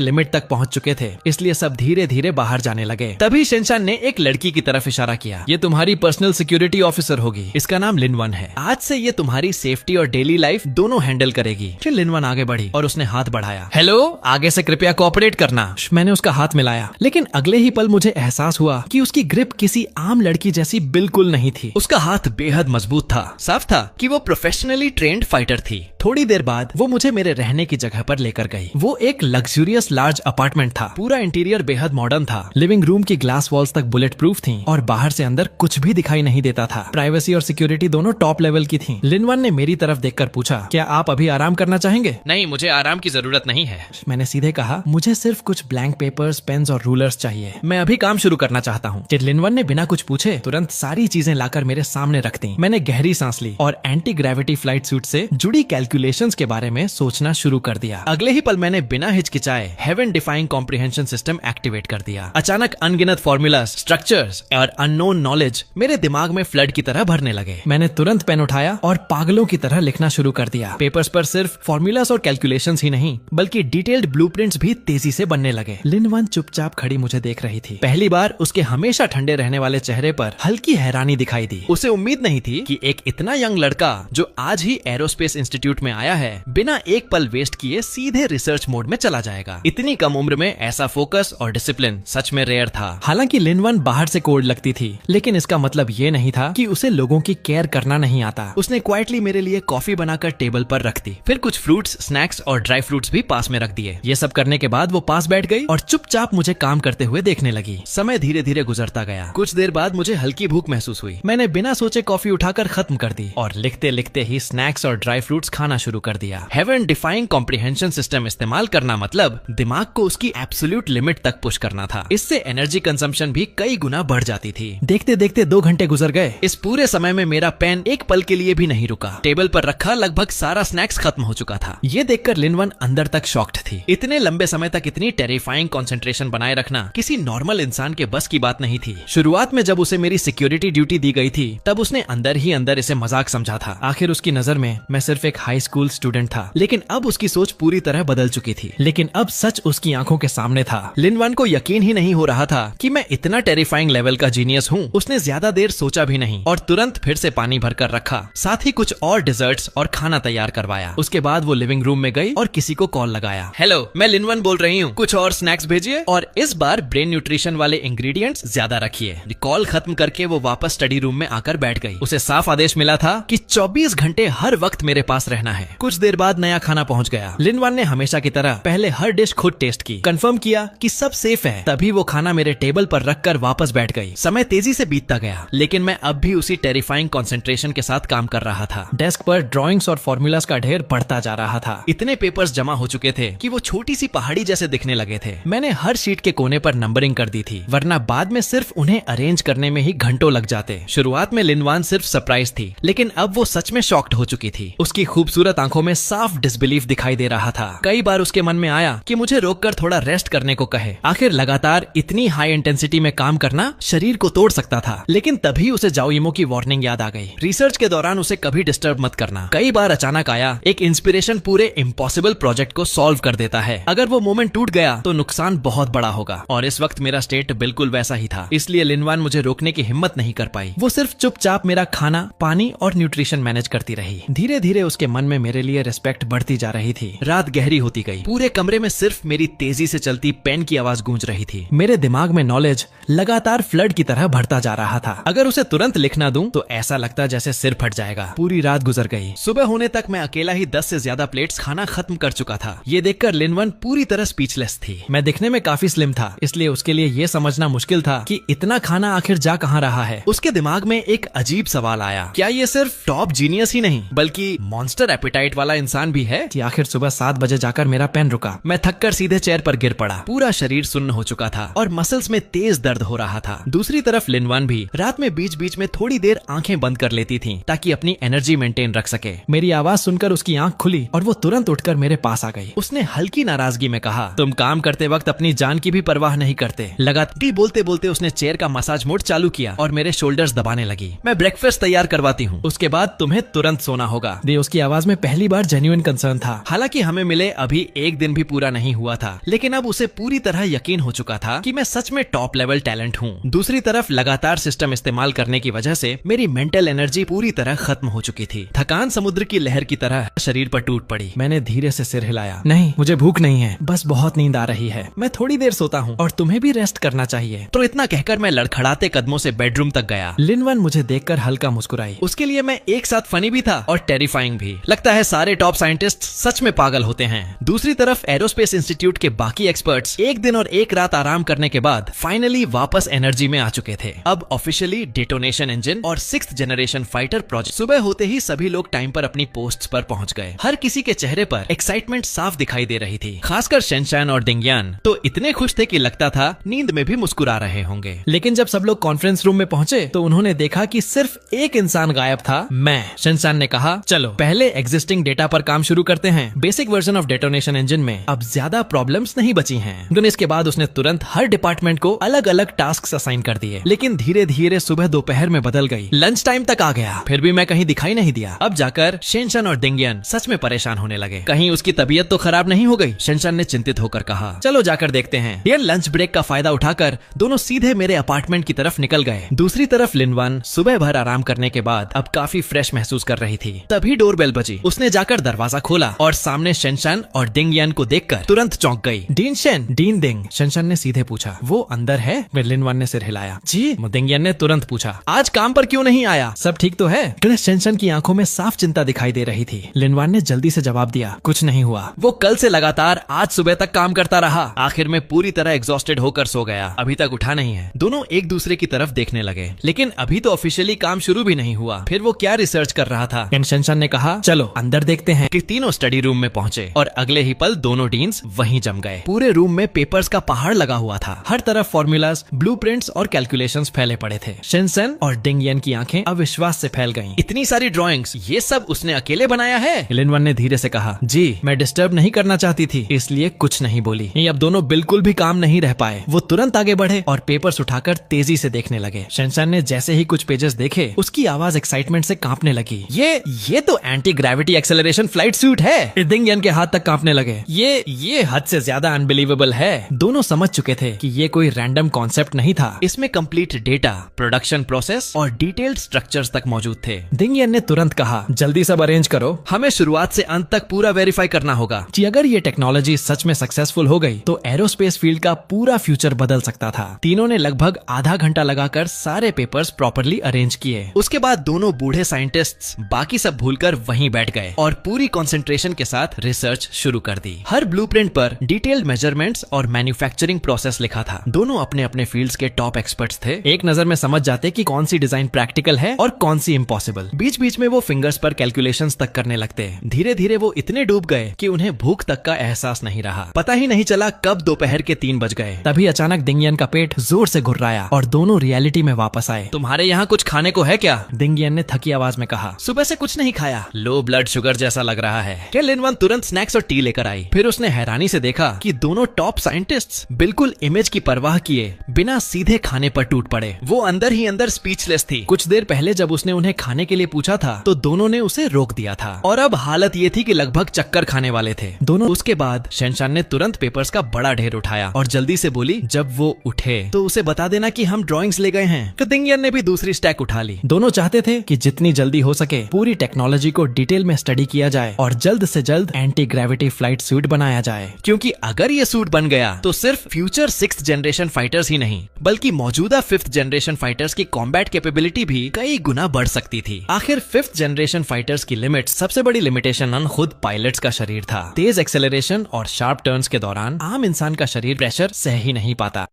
लिमिट तक पहुंच चुके थे, इसलिए सब धीरे धीरे बाहर जाने लगे। तभी शेनशान ने एक लड़की की तरफ इशारा किया। ये तुम्हारी पर्सनल सिक्योरिटी ऑफिसर होगी। इसका नाम लिनवन है। आज से ये तुम्हारी सेफ्टी और डेली लाइफ दोनों हैंडल करेगी। फिर लिनवन आगे बढ़ी और उसने हाथ बढ़ाया। हेलो, आगे से कृपया कोऑपरेट करना। मैंने उसका हाथ मिलाया, लेकिन अगले ही पल मुझे एहसास हुआ कि उसकी ग्रिप किसी आम लड़की जैसी बिल्कुल नहीं थी। उसका हाथ बेहद मजबूत था। साफ था कि वो प्रोफेशनली ट्रेंड फाइटर थी। थोड़ी देर बाद वो मुझे मेरे रहने की जगह पर लेकर गई। वो एक लग्जूरियस लार्ज अपार्टमेंट था। पूरा इंटीरियर बेहद मॉडर्न था। लिविंग रूम की ग्लास वॉल्स तक बुलेट प्रूफ थी और बाहर से अंदर कुछ भी दिखाई नहीं देता था। प्राइवेसी और सिक्योरिटी दोनों टॉप लेवल की थी। लिनवन ने मेरी तरफ देखकर पूछा, क्या आप अभी आराम करना चाहेंगे? नहीं, मुझे आराम की जरूरत नहीं है। मैंने सीधे कहा, मुझे सिर्फ कुछ ब्लैंक पेपर्स, पेन्स और रूलर्स चाहिए। मैं अभी काम शुरू करना चाहता हूँ। लिनवन ने बिना कुछ पूछे तुरंत सारी चीजें लाकर मेरे सामने रख दी। मैंने गहरी सांस ली और एंटी ग्रेविटी फ्लाइट सूट से जुड़ी कैलकुलेशंस के बारे में सोचना शुरू कर दिया। अगले ही पल मैंने बिना हिचकिचाए heaven defying comprehension system activate कर दिया। अचानक अनगिनत फॉर्मूलाज, स्ट्रक्चर्स और अननोन नॉलेज मेरे दिमाग में फ्लड की तरह भरने लगे। मैंने तुरंत पेन उठाया और पागलों की तरह लिखना शुरू कर दिया। पेपर्स पर सिर्फ फॉर्मूलाज और कैलकुलेशंस ही नहीं, बल्कि डिटेल्ड ब्लूप्रिंट्स भी तेजी से बनने लगे। लिनवन चुपचाप खड़ी मुझे देख रही थी। पहली बार उसके हमेशा ठंडे रहने वाले चेहरे पर हल्की हैरानी दिखाई दी। उसे उम्मीद नहीं थी कि एक इतना यंग लड़का जो आज ही एरोस्पेस इंस्टीट्यूट में आया है, बिना एक पल वेस्ट किए सीधे रिसर्च मोड में चला जाएगा। इतनी कम उम्र में ऐसा फोकस और डिसिप्लिन सच में रेयर था। हालांकि लिनवन बाहर से कोल्ड लगती थी, लेकिन इसका मतलब ये नहीं था कि उसे लोगों की केयर करना नहीं आता। उसने क्वाइटली मेरे लिए कॉफी बनाकर टेबल पर रख दी। फिर कुछ फ्रूट्स, स्नैक्स और ड्राई फ्रूट्स भी पास में रख दिए। ये सब करने के बाद वो पास बैठ गई और चुपचाप मुझे काम करते हुए देखने लगी। समय धीरे धीरे गुजरता गया। कुछ देर बाद मुझे हल्की भूख महसूस हुई। मैंने बिना सोचे कॉफी उठाकर खत्म कर दी और लिखते लिखते ही स्नैक्स और ड्राई फ्रूट्स खाना शुरू कर दिया। हेवन डिफाइंग कॉम्प्रिहेंशन सिस्टम इस्तेमाल करना मतलब दिमाग को उसकी एब्सोल्यूट लिमिट तक पुश करना था। इससे एनर्जी कंजम्पशन भी कई गुना बढ़ जाती थी। देखते देखते 2 घंटे गुजर गए। इस पूरे समय में मेरा पेन एक पल के लिए भी नहीं रुका। टेबल पर रखा लगभग सारा स्नैक्स खत्म हो चुका था। ये देखकर लिनवन अंदर तक शॉक्ड थी। इतने लंबे समय तक इतनी टेरिफाइंग कंसंट्रेशन बनाए रखना किसी नॉर्मल इंसान के बस की बात नहीं थी। शुरुआत में जब उसे मेरी सिक्योरिटी ड्यूटी दी गई थी, तब उसने अंदर ही अंदर इसे मजाक समझा था। आखिर उसकी नजर में मैं सिर्फ एक हाई स्कूल स्टूडेंट था, लेकिन अब उसकी सोच पूरी तरह बदल चुकी थी। लेकिन अब सच उसकी आंखों के सामने था। लिनवन को यकीन ही नहीं हो रहा था कि मैं इतना टेरिफाइंग लेवल का जीनियस हूँ। उसने ज्यादा देर सोचा भी नहीं और तुरंत फिर से पानी भरकर रखा। साथ ही कुछ और डिजर्ट्स और खाना तैयार करवाया। उसके बाद वो लिविंग रूम में गई और किसी को कॉल लगाया। हेलो, मैं लिनवन बोल रही हूँ, कुछ और स्नैक्स भेजिए और इस बार ब्रेन न्यूट्रिशन वाले इंग्रेडिएंट्स ज्यादा रखिए। कॉल खत्म करके वो वापस स्टडी रूम में आकर बैठ गई। उसे साफ आदेश मिला था कि 24 घंटे हर वक्त मेरे पास रहना है। कुछ देर बाद नया खाना पहुंच गया। लिनवन ने हमेशा की तरह पहले हर डिश खुद टेस्ट की, कंफर्म किया कि सब सेफ है। तभी वो खाना मेरे टेबल पर रखकर वापस बैठ गई। समय तेजी से बीतता गया, लेकिन मैं अब भी उसी टेरिफाइंग कंसंट्रेशन के साथ काम कर रहा था। डेस्क पर ड्राइंग्स और फॉर्मूलाज का ढेर बढ़ता जा रहा था। इतने पेपर्स जमा हो चुके थे कि वो छोटी सी पहाड़ी जैसे दिखने लगे थे। मैंने हर शीट के कोने पर नंबरिंग कर दी थी, वरना वरना बाद में सिर्फ उन्हें अरेंज करने में ही घंटों लग जाते। शुरुआत में लिनवान सिर्फ सरप्राइज थी, लेकिन अब वो सच में शॉक्ड हो चुकी थी। उसकी खूबसूरत आंखों में साफ डिसबिलीफ दिखाई दे रहा था। कई बार उसके मन में आया कि मुझे रोककर थोड़ा रेस्ट करने को कहे। आखिर लगातार इतनी हाई इंटेंसिटी में काम करना शरीर को तोड़ सकता था। लेकिन तभी उसे जाओ इमो की वार्निंग याद आ गई। रिसर्च के दौरान उसे कभी डिस्टर्ब मत करना। कई बार अचानक आया एक इंस्पिरेशन पूरे इम्पॉसिबल प्रोजेक्ट को सॉल्व कर देता है। अगर वो मोमेंट टूट गया तो नुकसान बहुत बड़ा होगा। और इस वक्त मेरा स्टेट बिल्कुल वैसा ही था, इसलिए लिनवान मुझे रोकने की हिम्मत नहीं कर पाई। वो सिर्फ चुपचाप मेरा खाना, पानी और न्यूट्रिशन मैनेज करती रही। धीरे धीरे उसके मन में मेरे लिए रिस्पेक्ट बढ़ती जा रही थी। रात गहरी होती गई। पूरे कमरे में सिर्फ मेरी तेजी से चलती पेन की आवाज गूंज रही थी। मेरे दिमाग में नॉलेज लगातार फ्लड की तरह बढ़ता जा रहा था। अगर उसे तुरंत लिखना दूं तो ऐसा लगता जैसे सिर फट जाएगा। पूरी रात गुजर गई। सुबह होने तक मैं अकेला ही 10 से ज्यादा प्लेट्स खाना खत्म कर चुका था। ये देखकर लिनवन पूरी तरह स्पीचलेस थी। मैं दिखने में काफी स्लिम था, इसलिए उसके लिए ये समझना मुश्किल था कि इतना खाना आखिर जा कहाँ रहा है। उसके दिमाग में एक अजीब सवाल आया, क्या ये सिर्फ टॉप जीनियस ही नहीं बल्कि मॉन्स्टर एपिटाइट वाला इंसान भी है? कि आखिर सुबह 7 बजे जाकर मेरा पेन रुका। मैं थककर सीधे चेयर पर गिर पड़ा। पूरा शरीर सुन्न हो चुका था और मसल्स में तेज दर्द हो रहा था। दूसरी तरफ लिनवन भी रात में बीच बीच में थोड़ी देर आंखें बंद कर लेती थी ताकि अपनी एनर्जी मेंटेन रख सके। मेरी आवाज सुनकर उसकी आंख खुली और वो तुरंत उठकर मेरे पास आ गई। उसने हल्की नाराजगी में कहा, तुम काम करते वक्त अपनी जान की भी परवाह नहीं करते। लगातार बोलते बोलते उसने चेयर का मसाज मोड चालू किया और मेरे शोल्डर्स दबाने लगी। मैं ब्रेकफास्ट तैयार करवाती हूँ, उसके बाद तुम्हें तुरंत सोना होगा। उसकी आवाज में पहली बार जेन्युइन कंसर्न था। हालांकि हमें मिले अभी एक दिन भी पूरा नहीं हुआ था, लेकिन अब उसे पूरी तरह यकीन हो चुका था कि मैं सच में टॉप लेवल टैलेंट हूँ। दूसरी तरफ लगातार सिस्टम इस्तेमाल करने की वजह से मेरी मेंटल एनर्जी पूरी तरह खत्म हो चुकी थी। थकान समुद्र की लहर की तरह शरीर पर टूट पड़ी। मैंने धीरे से सिर हिलाया। नहीं, मुझे भूख नहीं है, बस बहुत नींद आ रही है। मैं थोड़ी देर सोता हूँ और तुम्हें भी रेस्ट करना चाहिए। तो इतना कहकर मैं लड़खड़ाते कदमों से बेडरूम तक गया। लिनवन मुझे देखकर हल्का मुस्कुराई। उसके लिए मैं एक साथ फनी भी था और टेरिफाइंग भी। लगता है सारे टॉप साइंटिस्ट सच में पागल होते हैं। दूसरी तरफ एरोस्पेस इंस्टीट्यूट के बाकी एक्सपर्ट्स एक दिन और एक रात आराम करने के बाद फाइनली वापस एनर्जी में आ चुके थे। अब ऑफिशियली डेटोनेशन इंजन और 6th जनरेशन फाइटर प्रोजेक्ट। सुबह होते ही सभी लोग टाइम पर अपनी पोस्ट्स पर पहुंच गए। हर किसी के चेहरे पर एक्साइटमेंट साफ दिखाई दे रही थी। खासकर शेनशान और डिंगयान तो इतने खुश थे कि लगता था नींद में भी मुस्कुरा रहे होंगे। लेकिन जब सब लोग कॉन्फ्रेंस रूम में पहुंचे तो उन्होंने देखा कि सिर्फ एक इंसान गायब था, मैं। शेनशान ने कहा, चलो पहले एग्जिस्टिंग डेटा पर काम शुरू करते हैं। Basic version of detonation engine में अब ज्यादा प्रॉब्लम्स नहीं बची हैं। इसके बाद उसने तुरंत हर डिपार्टमेंट को अलग अलग टास्क असाइन कर दिए। लेकिन धीरे धीरे सुबह दोपहर में बदल गई। लंच टाइम तक आ गया, फिर भी मैं कहीं दिखाई नहीं दिया। अब जाकर शेनशान और डिंगयान सच में परेशान होने लगे। कहीं उसकी तबीयत तो खराब नहीं हो गई? शेनशान ने चिंतित होकर कहा, चलो जाकर देखते हैं। ये लंच ब्रेक का फायदा उठाकर दोनों सीधे मेरे अपार्टमेंट की तरफ निकल गए। दूसरी तरफ लिनवन सुबह भर आराम करने के बाद अब काफी फ्रेश महसूस कर रही थी। तभी डोरबेल बजी। उसने जाकर दरवाजा खोला और सामने शेनशान और डिंगयान को देखकर तुरंत चौंक गई। डीन दिंग, शेनशान ने सीधे पूछा। वो अंदर है? लिनवन ने सिर हिलाया। जी। डिंगयान ने तुरंत पूछा, आज काम पर क्यों नहीं आया? सब ठीक तो है? शेनशान की आंखों में साफ चिंता दिखाई दे रही थी। लिनवन ने जल्दी से जवाब दिया, कुछ नहीं हुआ। वो कल से लगातार आज सुबह तक काम करता रहा। आखिर में पूरी तरह एग्जॉस्टेड होकर सो गया। अभी तक उठा नहीं है। दोनों एक दूसरे की तरफ देखने लगे। लेकिन अभी तो ऑफिशियली काम शुरू भी नहीं हुआ। फिर वो क्या रिसर्च कर रहा था? शेनशान ने कहा, चलो अंदर देखते हैं। कि तीनों स्टडी रूम में पहुंचे और अगले ही पल दोनों डीन्स वहीं जम गए। पूरे रूम में पेपर्स का पहाड़ लगा हुआ था। हर तरफ फॉर्मूलाज, ब्लूप्रिंट्स और कैलकुलेशंस फैले पड़े थे। शेनशान और डिंगयान की आंखें अविश्वास से फैल गईं। इतनी सारी ड्राइंग्स, ये सब उसने अकेले बनाया है? लिनवन ने धीरे से कहा, जी, मैं डिस्टर्ब नहीं करना चाहती थी, इसलिए कुछ नहीं बोली। अब दोनों बिल्कुल भी काम नहीं रह पाए। वो तुरंत आगे बढ़े और पेपर्स उठाकर तेजी से देखने लगे। शेनशान ने जैसे ही कुछ पेजेस देखे, उसकी आवाज एक्साइटमेंट से कांपने लगी। ये तो anti gravity acceleration flight suit है। डिंगयान के हाथ तक कांपने लगे। ये हद से ज्यादा अनबिलीवेबल है। दोनों समझ चुके थे कि ये कोई रैंडम कॉन्सेप्ट नहीं था। इसमें कंप्लीट डेटा, प्रोडक्शन प्रोसेस और डिटेल्ड स्ट्रक्चर्स तक मौजूद थे। डिंगयान ने तुरंत कहा, जल्दी सब अरेंज करो, हमें शुरुआत से अंत तक पूरा वेरीफाई करना होगा कि अगर ये टेक्नोलॉजी सच में सक्सेसफुल हो गई तो एरोस्पेस फील्ड का पूरा फ्यूचर बदल सकता था। तीनों ने लगभग आधा घंटा लगाकर सारे पेपर्स प्रॉपर्ली अरेंज किए। उसके बाद दोनों बूढ़े साइंटिस्ट्स बाकी सब भूलकर वहीं बैठ गए और पूरी कंसंट्रेशन के साथ रिसर्च शुरू कर दी। हर ब्लूप्रिंट पर डिटेल्ड मेजरमेंट्स और मैन्युफैक्चरिंग प्रोसेस लिखा था। दोनों अपने अपने फील्ड्स के टॉप एक्सपर्ट्स थे। एक नजर में समझ जाते कि कौन सी डिजाइन प्रैक्टिकल है और कौन सी इम्पॉसिबल। बीच बीच में वो फिंगर्स पर कैलकुलेशंस तक करने लगते। धीरे धीरे वो इतने डूब गए कि उन्हें भूख तक का एहसास नहीं रहा। पता ही नहीं चला कब दोपहर के 3 बज गए। तभी अचानक डिंगयान का का पेट जोर से घुर्राया और दोनों रियलिटी में वापस आए। तुम्हारे यहाँ कुछ खाने को है क्या? दिंगियन ने थकी आवाज में कहा। सुबह से कुछ नहीं खाया, लो ब्लड शुगर जैसा लग रहा है। क्या लिनवन तुरंत स्नैक्स और टी लेकर आई। फिर उसने हैरानी से देखा कि दोनों टॉप साइंटिस्ट्स बिल्कुल इमेज की परवाह किए बिना सीधे खाने पर टूट पड़े। वो अंदर ही अंदर स्पीचलेस थी। कुछ देर पहले जब उसने उन्हें खाने के लिए पूछा था तो दोनों ने उसे रोक दिया था और अब हालत ये थी कि लगभग चक्कर खाने वाले थे दोनों। उसके बाद शेनशान ने तुरंत पेपर्स का बड़ा ढेर उठाया और जल्दी से बोली, जब वो उठे तो उसे बता देना कि हम ड्राइंग्स ले गए हैं। तो दिंगियन ने भी दूसरी स्टैक उठा ली। दोनों चाहते थे कि जितनी जल्दी हो सके पूरी टेक्नोलॉजी को डिटेल में स्टडी किया जाए और जल्द से जल्द एंटी ग्रेविटी फ्लाइट सूट बनाया जाए, क्योंकि अगर ये सूट बन गया तो सिर्फ फ्यूचर 6th जनरेशन फाइटर्स ही नहीं बल्कि मौजूदा 5th जनरेशन फाइटर्स की कॉम्बैट कैपेबिलिटी भी कई गुना बढ़ सकती थी। आखिर 5th जनरेशन फाइटर्स की लिमिट, सबसे बड़ी लिमिटेशन खुद पायलट्स का शरीर था। तेज एक्सेलरेशन और शार्प टर्न्स के दौरान आम इंसान का शरीर प्रेशर सह ही नहीं पाता।